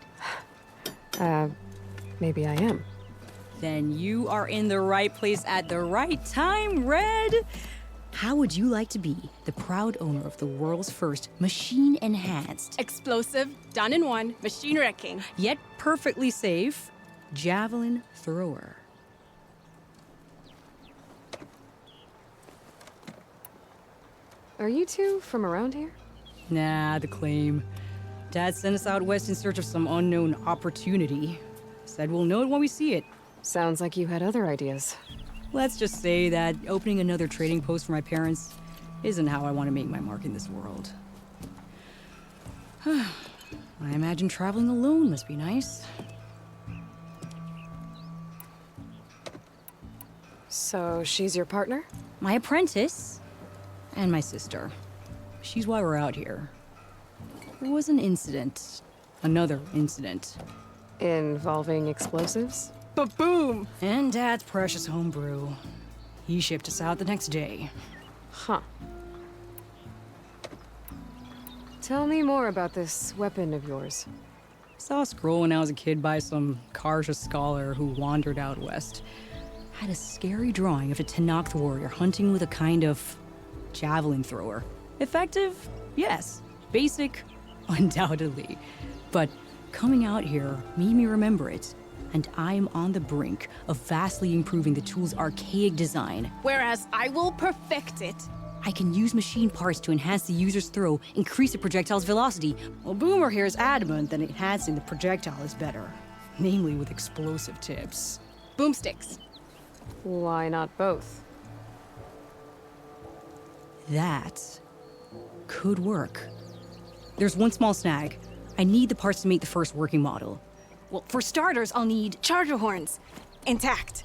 Maybe I am. Then you are in the right place at the right time, Red. How would you like to be the proud owner of the world's first machine-enhanced, explosive, done in one, machine wrecking, yet perfectly safe, javelin thrower? Are you two from around here? Nah, the claim. Dad sent us out west in search of some unknown opportunity. Said we'll know it when we see it. Sounds like you had other ideas. Let's just say that opening another trading post for my parents isn't how I want to make my mark in this world. I imagine traveling alone must be nice. So she's your partner? My apprentice and my sister. She's why we're out here. There was an incident. Another incident. Involving explosives? Ba-boom! And Dad's precious homebrew. He shipped us out the next day. Huh. Tell me more about this weapon of yours. Saw a scroll when I was a kid by some Karja scholar who wandered out west. Had a scary drawing of a Tenakth warrior hunting with a kind of javelin thrower. Effective? Yes. Basic? Undoubtedly. But coming out here made me remember it. And I'm on the brink of vastly improving the tool's archaic design. Whereas I will perfect it. I can use machine parts to enhance the user's throw, increase the projectile's velocity. Well, Boomer here is adamant that enhancing the projectile is better. Namely with explosive tips. Boomsticks. Why not both? That could work. There's one small snag. I need the parts to make the first working model. Well, for starters, I'll need charger horns. Intact.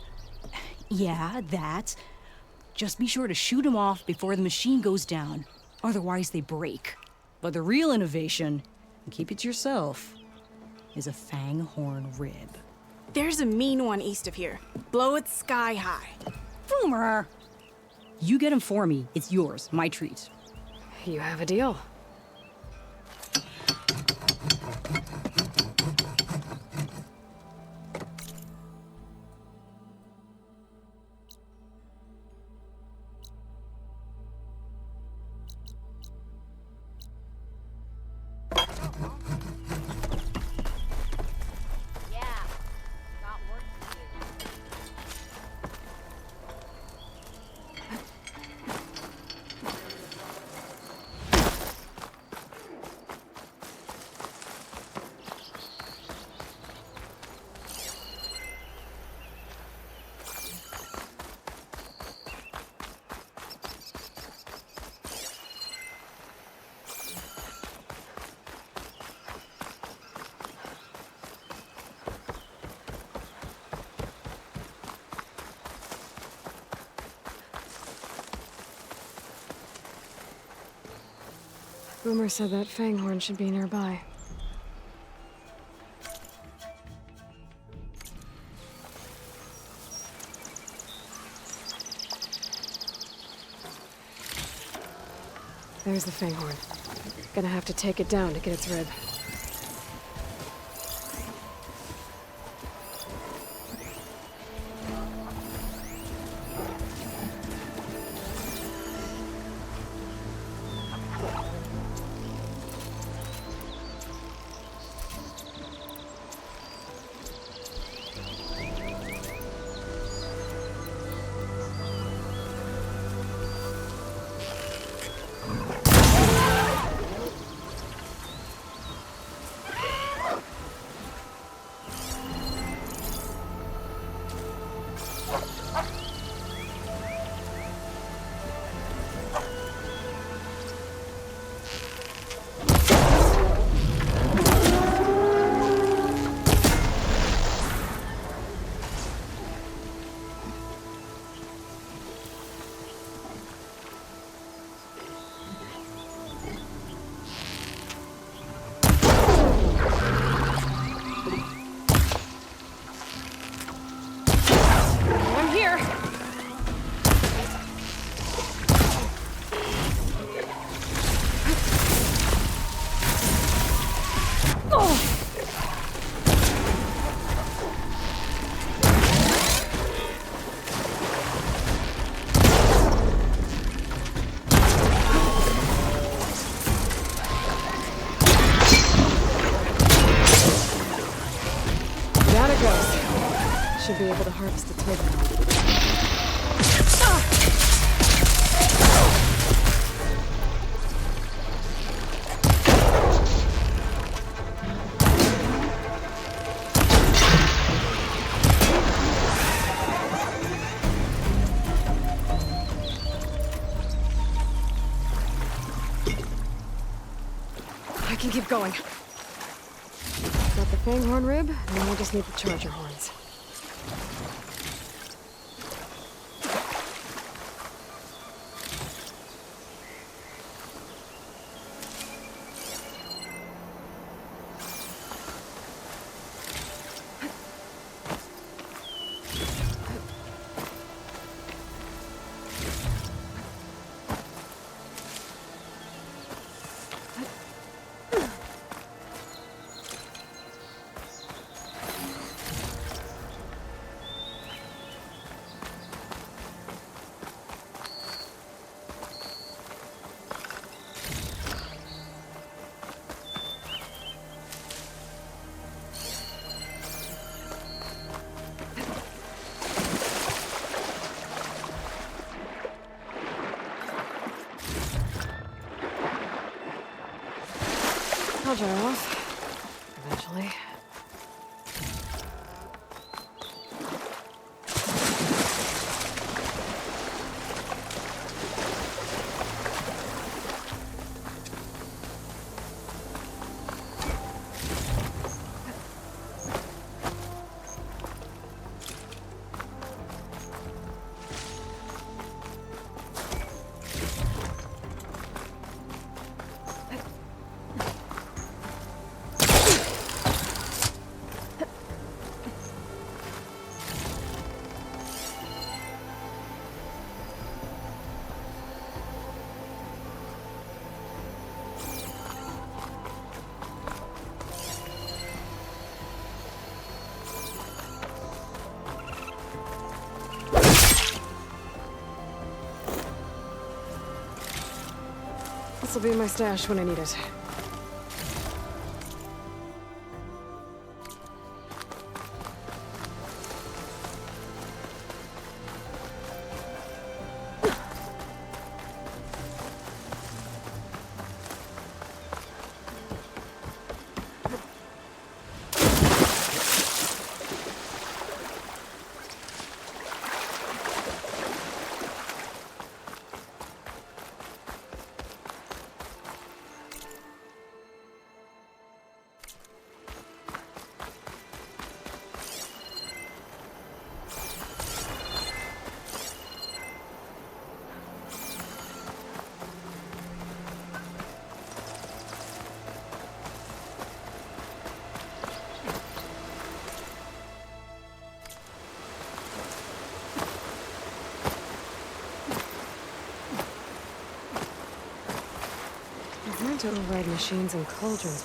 Yeah, that. Just be sure to shoot them off before the machine goes down. Otherwise, they break. But the real innovation, and keep it to yourself, is a fang horn rib. There's a mean one east of here. Blow it sky high. Boomer! You get him for me. It's yours. My treat. You have a deal. Boomer said that Fanghorn should be nearby. There's the Fanghorn. Gonna have to take it down to get its rib. Should be able to harvest its rib now. I can keep going. Got the Fanghorn rib, and I just need the charger horns. I'll dry off. Eventually. This'll be my stash when I need it. to override machines and cauldrons.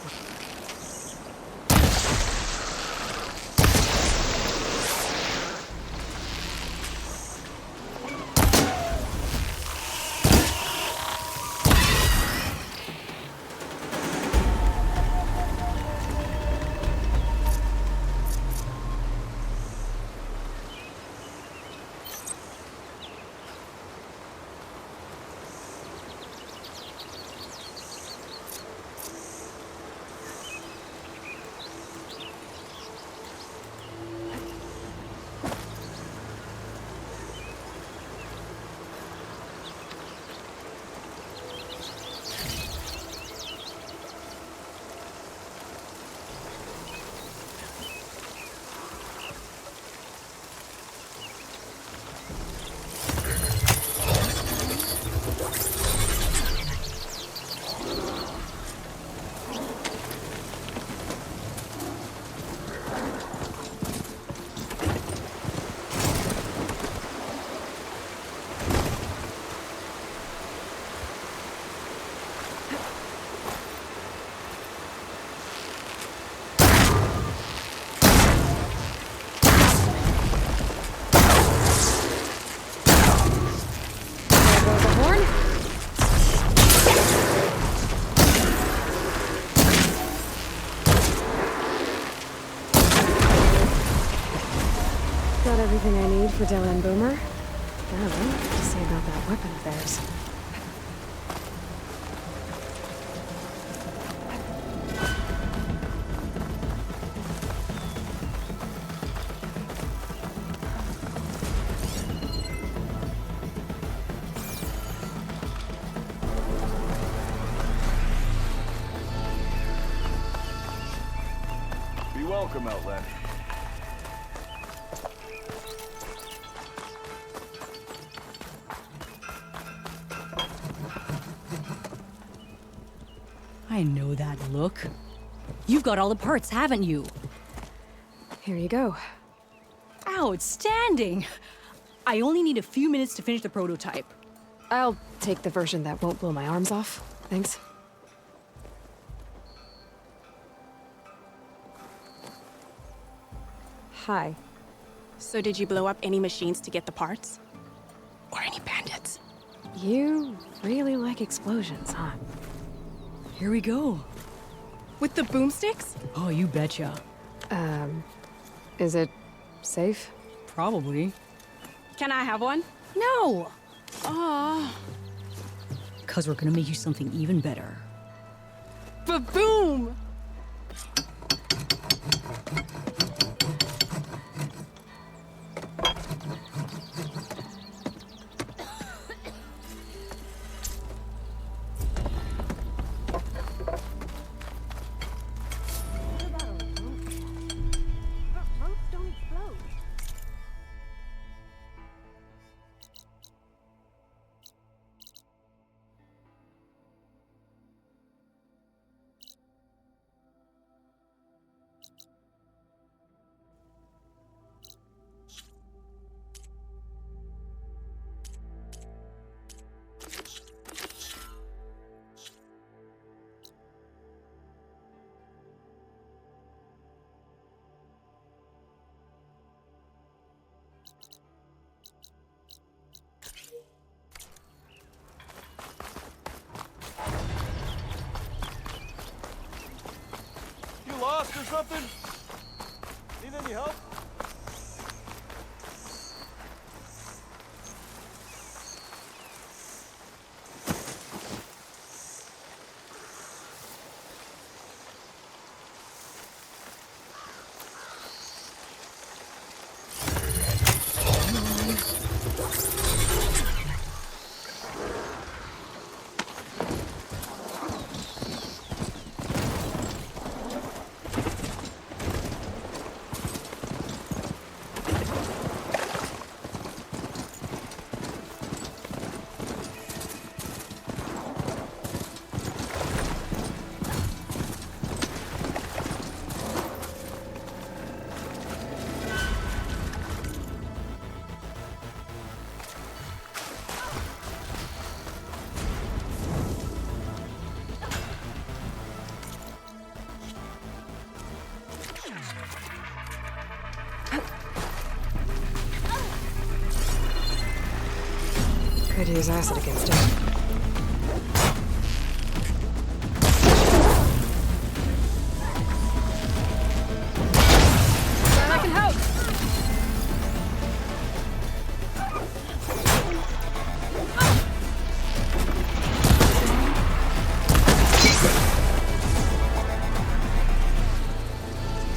Got everything I need for Della and Boomer. I don't know what to say about that weapon of theirs. Be welcome, Outlander. I know that look. You've got all the parts, haven't you? Here you go. Outstanding! I only need a few minutes to finish the prototype. I'll take the version that won't blow my arms off. Thanks. Hi. So did you blow up any machines to get the parts? Or any bandits? You really like explosions, huh? Here we go. With the boomsticks? Oh, you betcha. Is it safe? Probably. Can I have one? No! Aw. 'Cause we're gonna make you something even better. Ba-boom! Lost or something? Need any help? Could use acid against it. Glad I can help.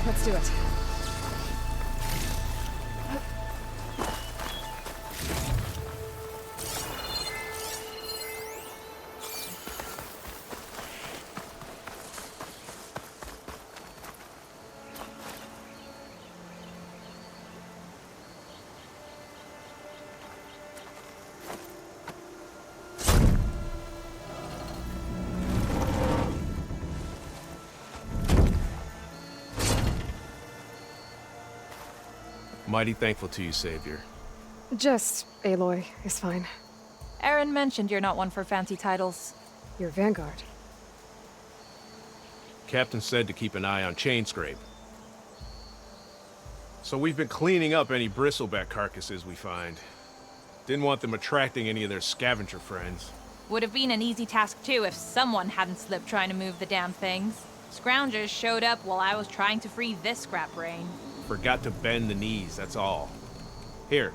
Let's do it. Mighty thankful to you, Savior. Just Aloy is fine. Aaron mentioned you're not one for fancy titles. You're Vanguard. Captain said to keep an eye on Chainscrape. So we've been cleaning up any bristleback carcasses we find. Didn't want them attracting any of their scavenger friends. Would have been an easy task too if someone hadn't slipped trying to move the damn things. Scroungers showed up while I was trying to free this scrap brain. Forgot to bend the knees, that's all. Here,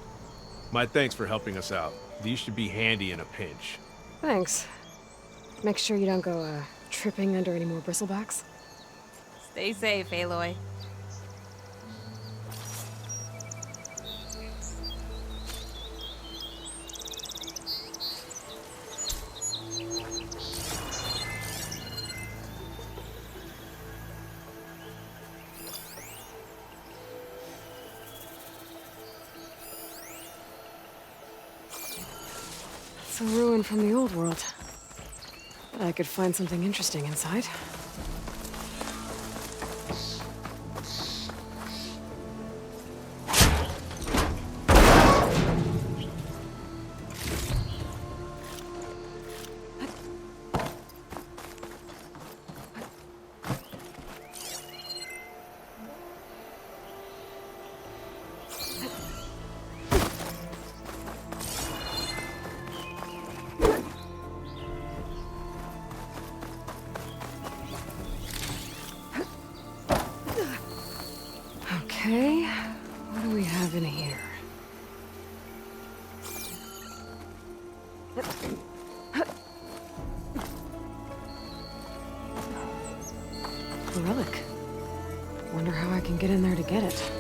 my thanks for helping us out. These should be handy in a pinch. Thanks. Make sure you don't go, tripping under any more bristlebacks. Stay safe, Aloy. It's a ruin from the old world. But I could find something interesting inside. Okay, what do we have in here? A relic. Wonder how I can get in there to get it.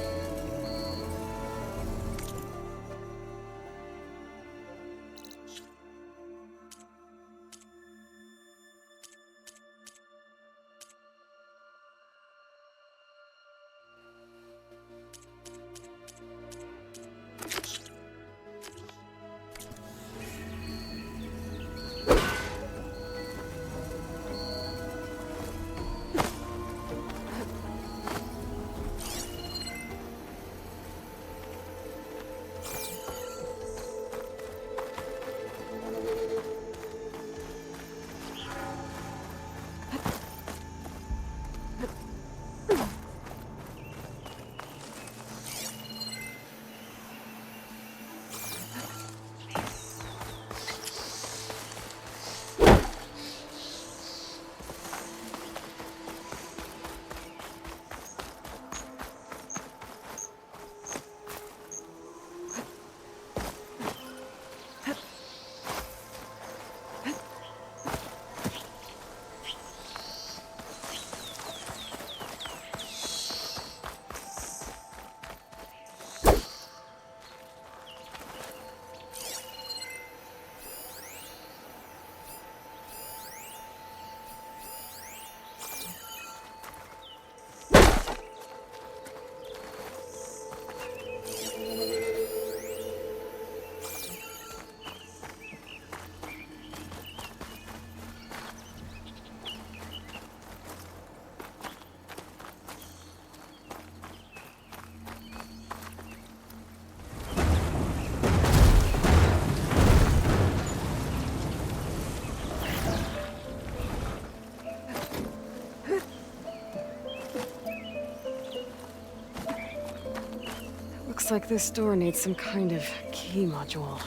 Looks like this door needs some kind of key module.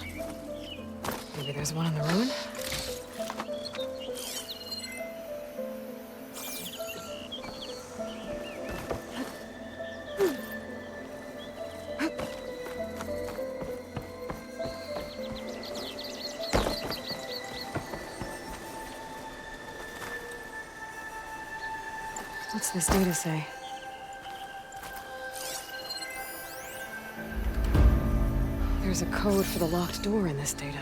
Maybe there's one in the ruin? What's this data say? There's a code for the locked door in this data.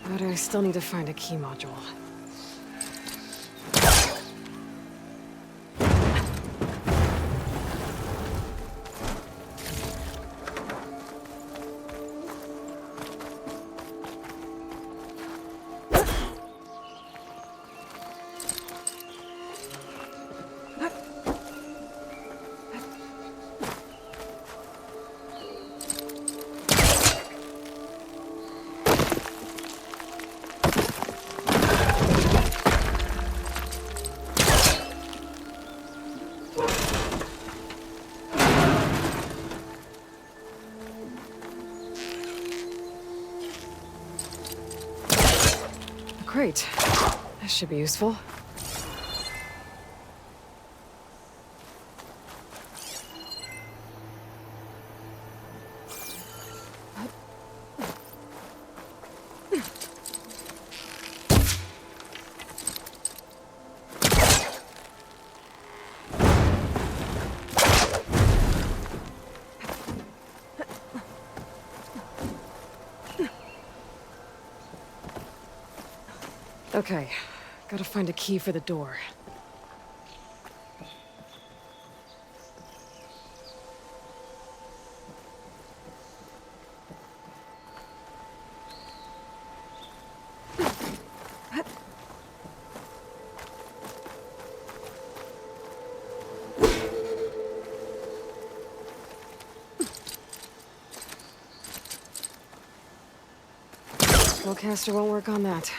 But I still need to find a key module. Great. This should be useful. Okay, gotta find a key for the door. Spellcaster won't work on that.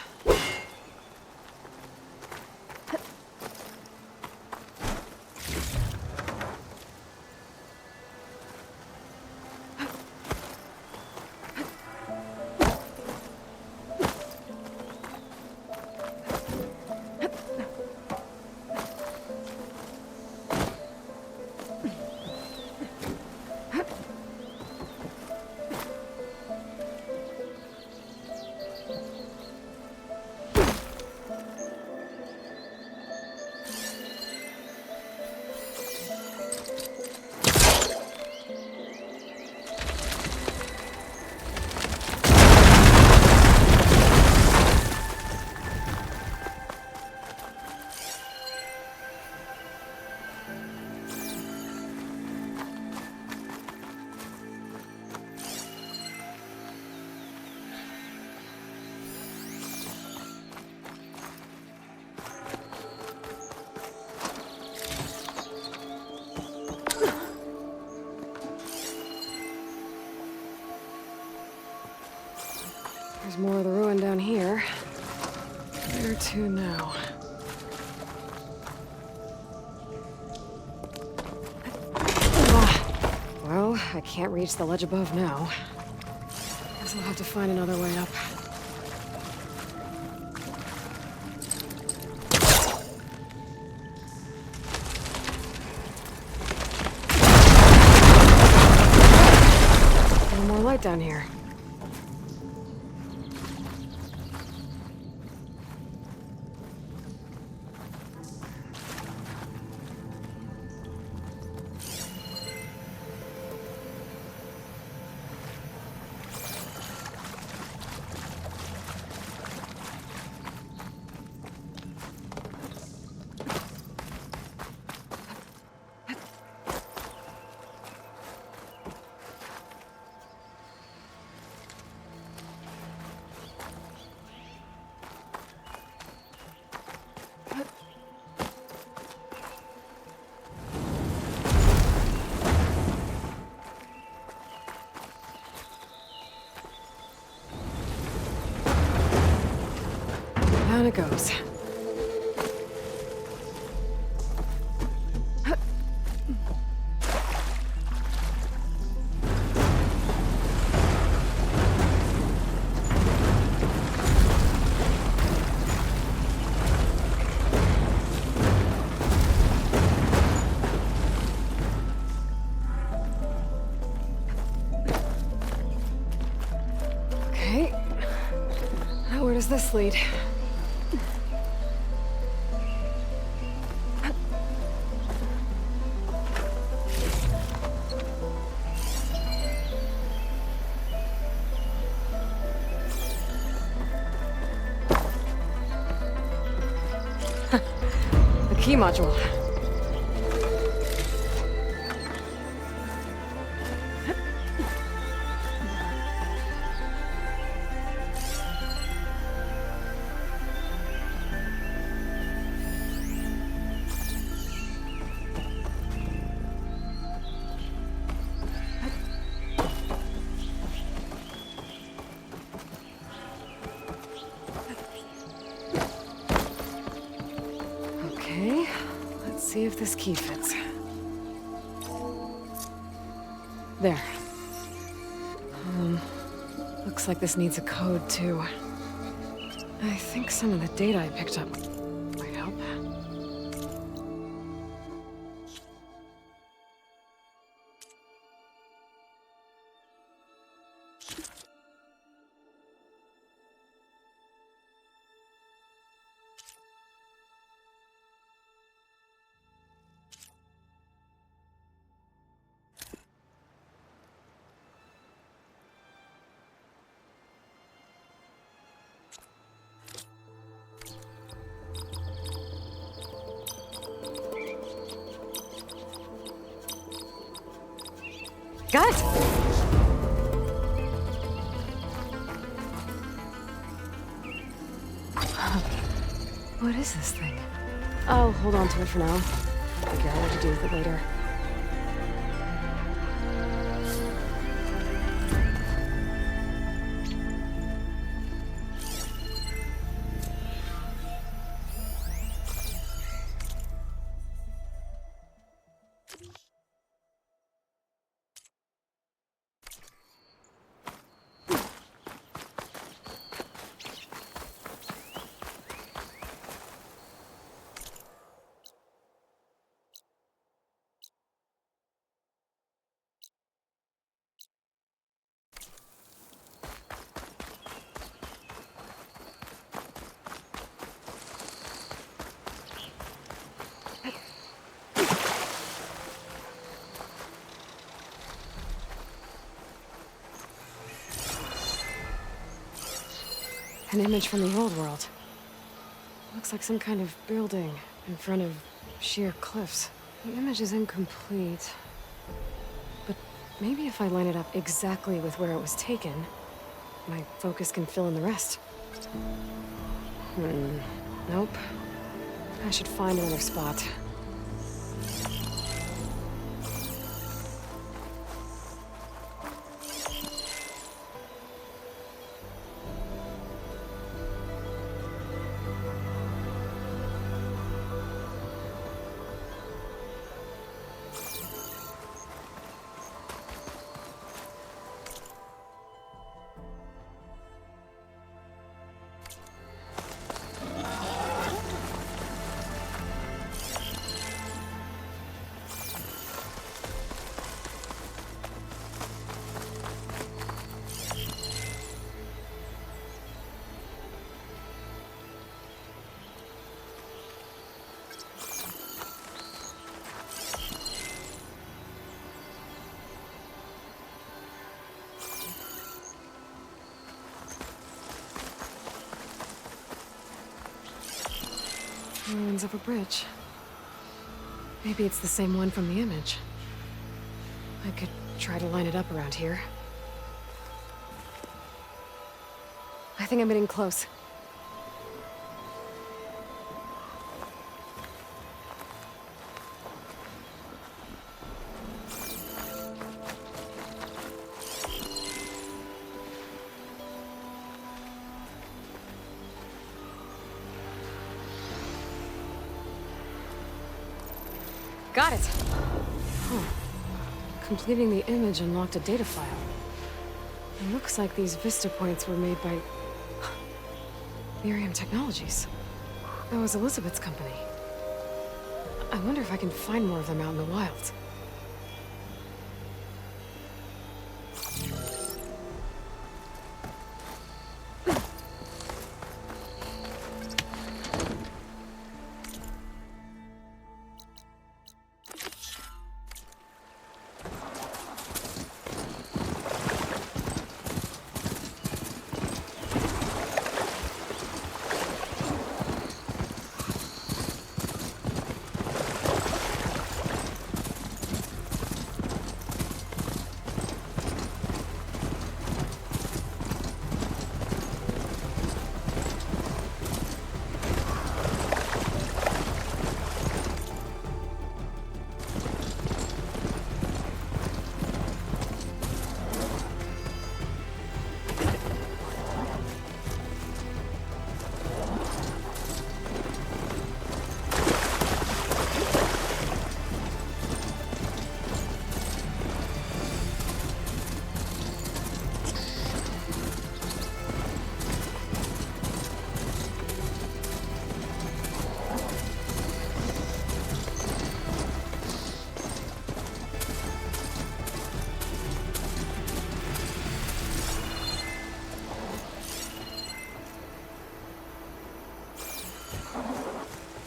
There's more of the ruin down here. Where to now? Well, I can't reach the ledge above now. Guess I'll have to find another way up. A little more light down here. Down it goes. does this lead? The key module. Okay, let's see if this key fits. There. Looks like this needs a code, too. I think some of the data I picked up might help. Got it! What is this thing? I'll hold on to it for now. Figure out what to do with it later. An image from the old world. Looks like some kind of building in front of sheer cliffs. The image is incomplete, but maybe if I line it up exactly with where it was taken, my focus can fill in the rest. Nope. I should find another spot. Ruins of a bridge. Maybe it's the same one from the image. I could try to line it up around here. I think I'm getting close. Got it! Huh. Completing the image unlocked a data file. It looks like these vista points were made by Miriam Technologies. That was Elizabeth's company. I wonder if I can find more of them out in the wild.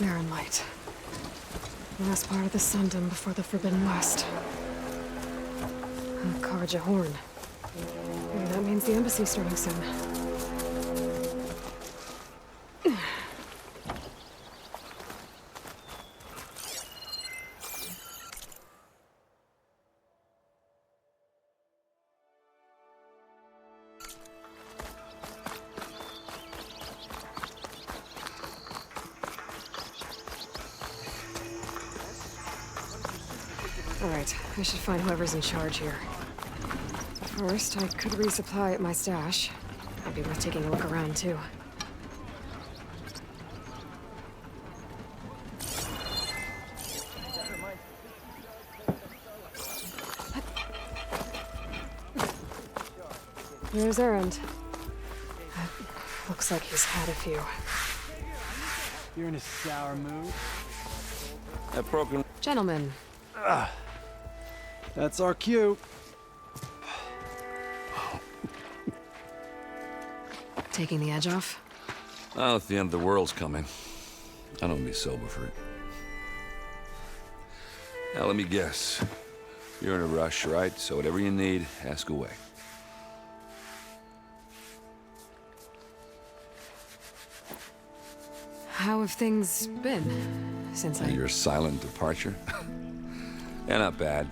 Barren Light. Last part of the Sundom before the Forbidden West. A Karja horn. Maybe that means the embassy's starting soon. Alright, I should find whoever's in charge here. First, I could resupply at my stash. Might be worth taking a look around, too. There's Erend. Looks like he's had a few. You're in a sour mood? That broken... Gentlemen. That's our cue. Taking the edge off? Well, if the end of the world's coming, I don't be sober for it. Now, let me guess. You're in a rush, right? So whatever you need, ask away. How have things been since Your silent departure? Yeah, not bad.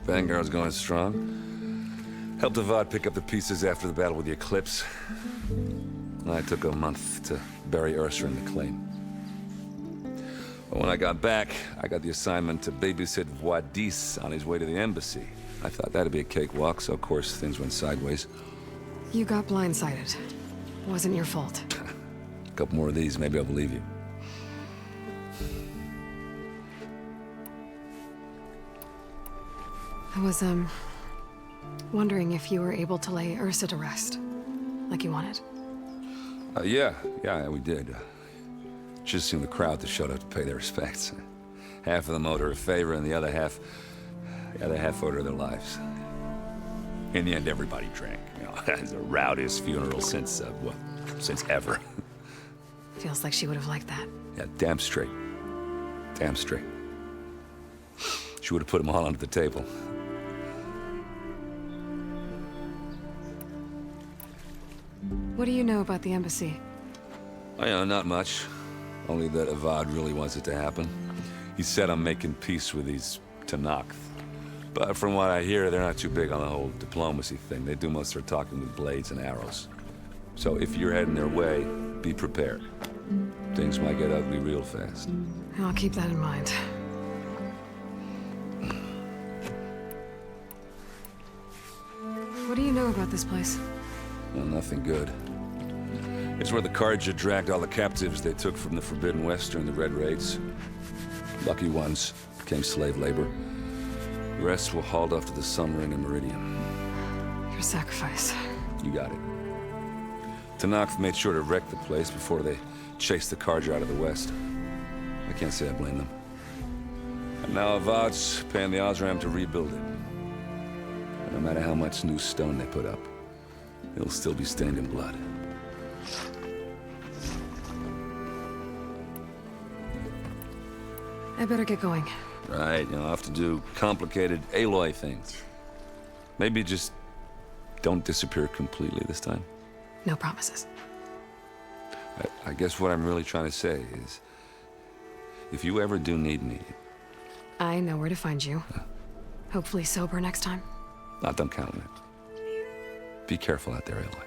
Vanguard's going strong. Helped Avad pick up the pieces after the battle with the Eclipse. I took a month to bury Ursa in the claim. But when I got back, I got the assignment to babysit Wadis on his way to the embassy. I thought that'd be a cakewalk, so of course things went sideways. You got blindsided. Wasn't your fault. A couple more of these, maybe I'll believe you. I was, wondering if you were able to lay Ursa to rest, like you wanted. Yeah, we did. Just seemed the crowd that showed up to pay their respects. Half of them owed her a favor, and the other half owed her their lives. In the end, everybody drank. You know, it's the rowdiest funeral since ever. Feels like she would have liked that. Yeah, damn straight. Damn straight. She would have put them all under the table. What do you know about the embassy? Oh, yeah, not much. Only that Avad really wants it to happen. He said I'm making peace with these Tenakth. But from what I hear, they're not too big on the whole diplomacy thing. They do most of their talking with blades and arrows. So if you're heading their way, be prepared. Things might get ugly real fast. I'll keep that in mind. What do you know about this place? Well, nothing good. It's where the Karja dragged all the captives they took from the Forbidden West during the Red Raids. Lucky ones became slave labor. The rest were hauled off to the Sun Ring and Meridian. Your sacrifice. You got it. Tenakth made sure to wreck the place before they chased the Karja out of the West. I can't say I blame them. And now Avad's paying the Osram to rebuild it. And no matter how much new stone they put up, it'll still be stained in blood. I better get going. Right, I'll have to do complicated Aloy things. Maybe just don't disappear completely this time. No promises. I guess what I'm really trying to say is, if you ever do need me... I know where to find you. Hopefully sober next time. Not done counting it. Be careful out there, Aloy.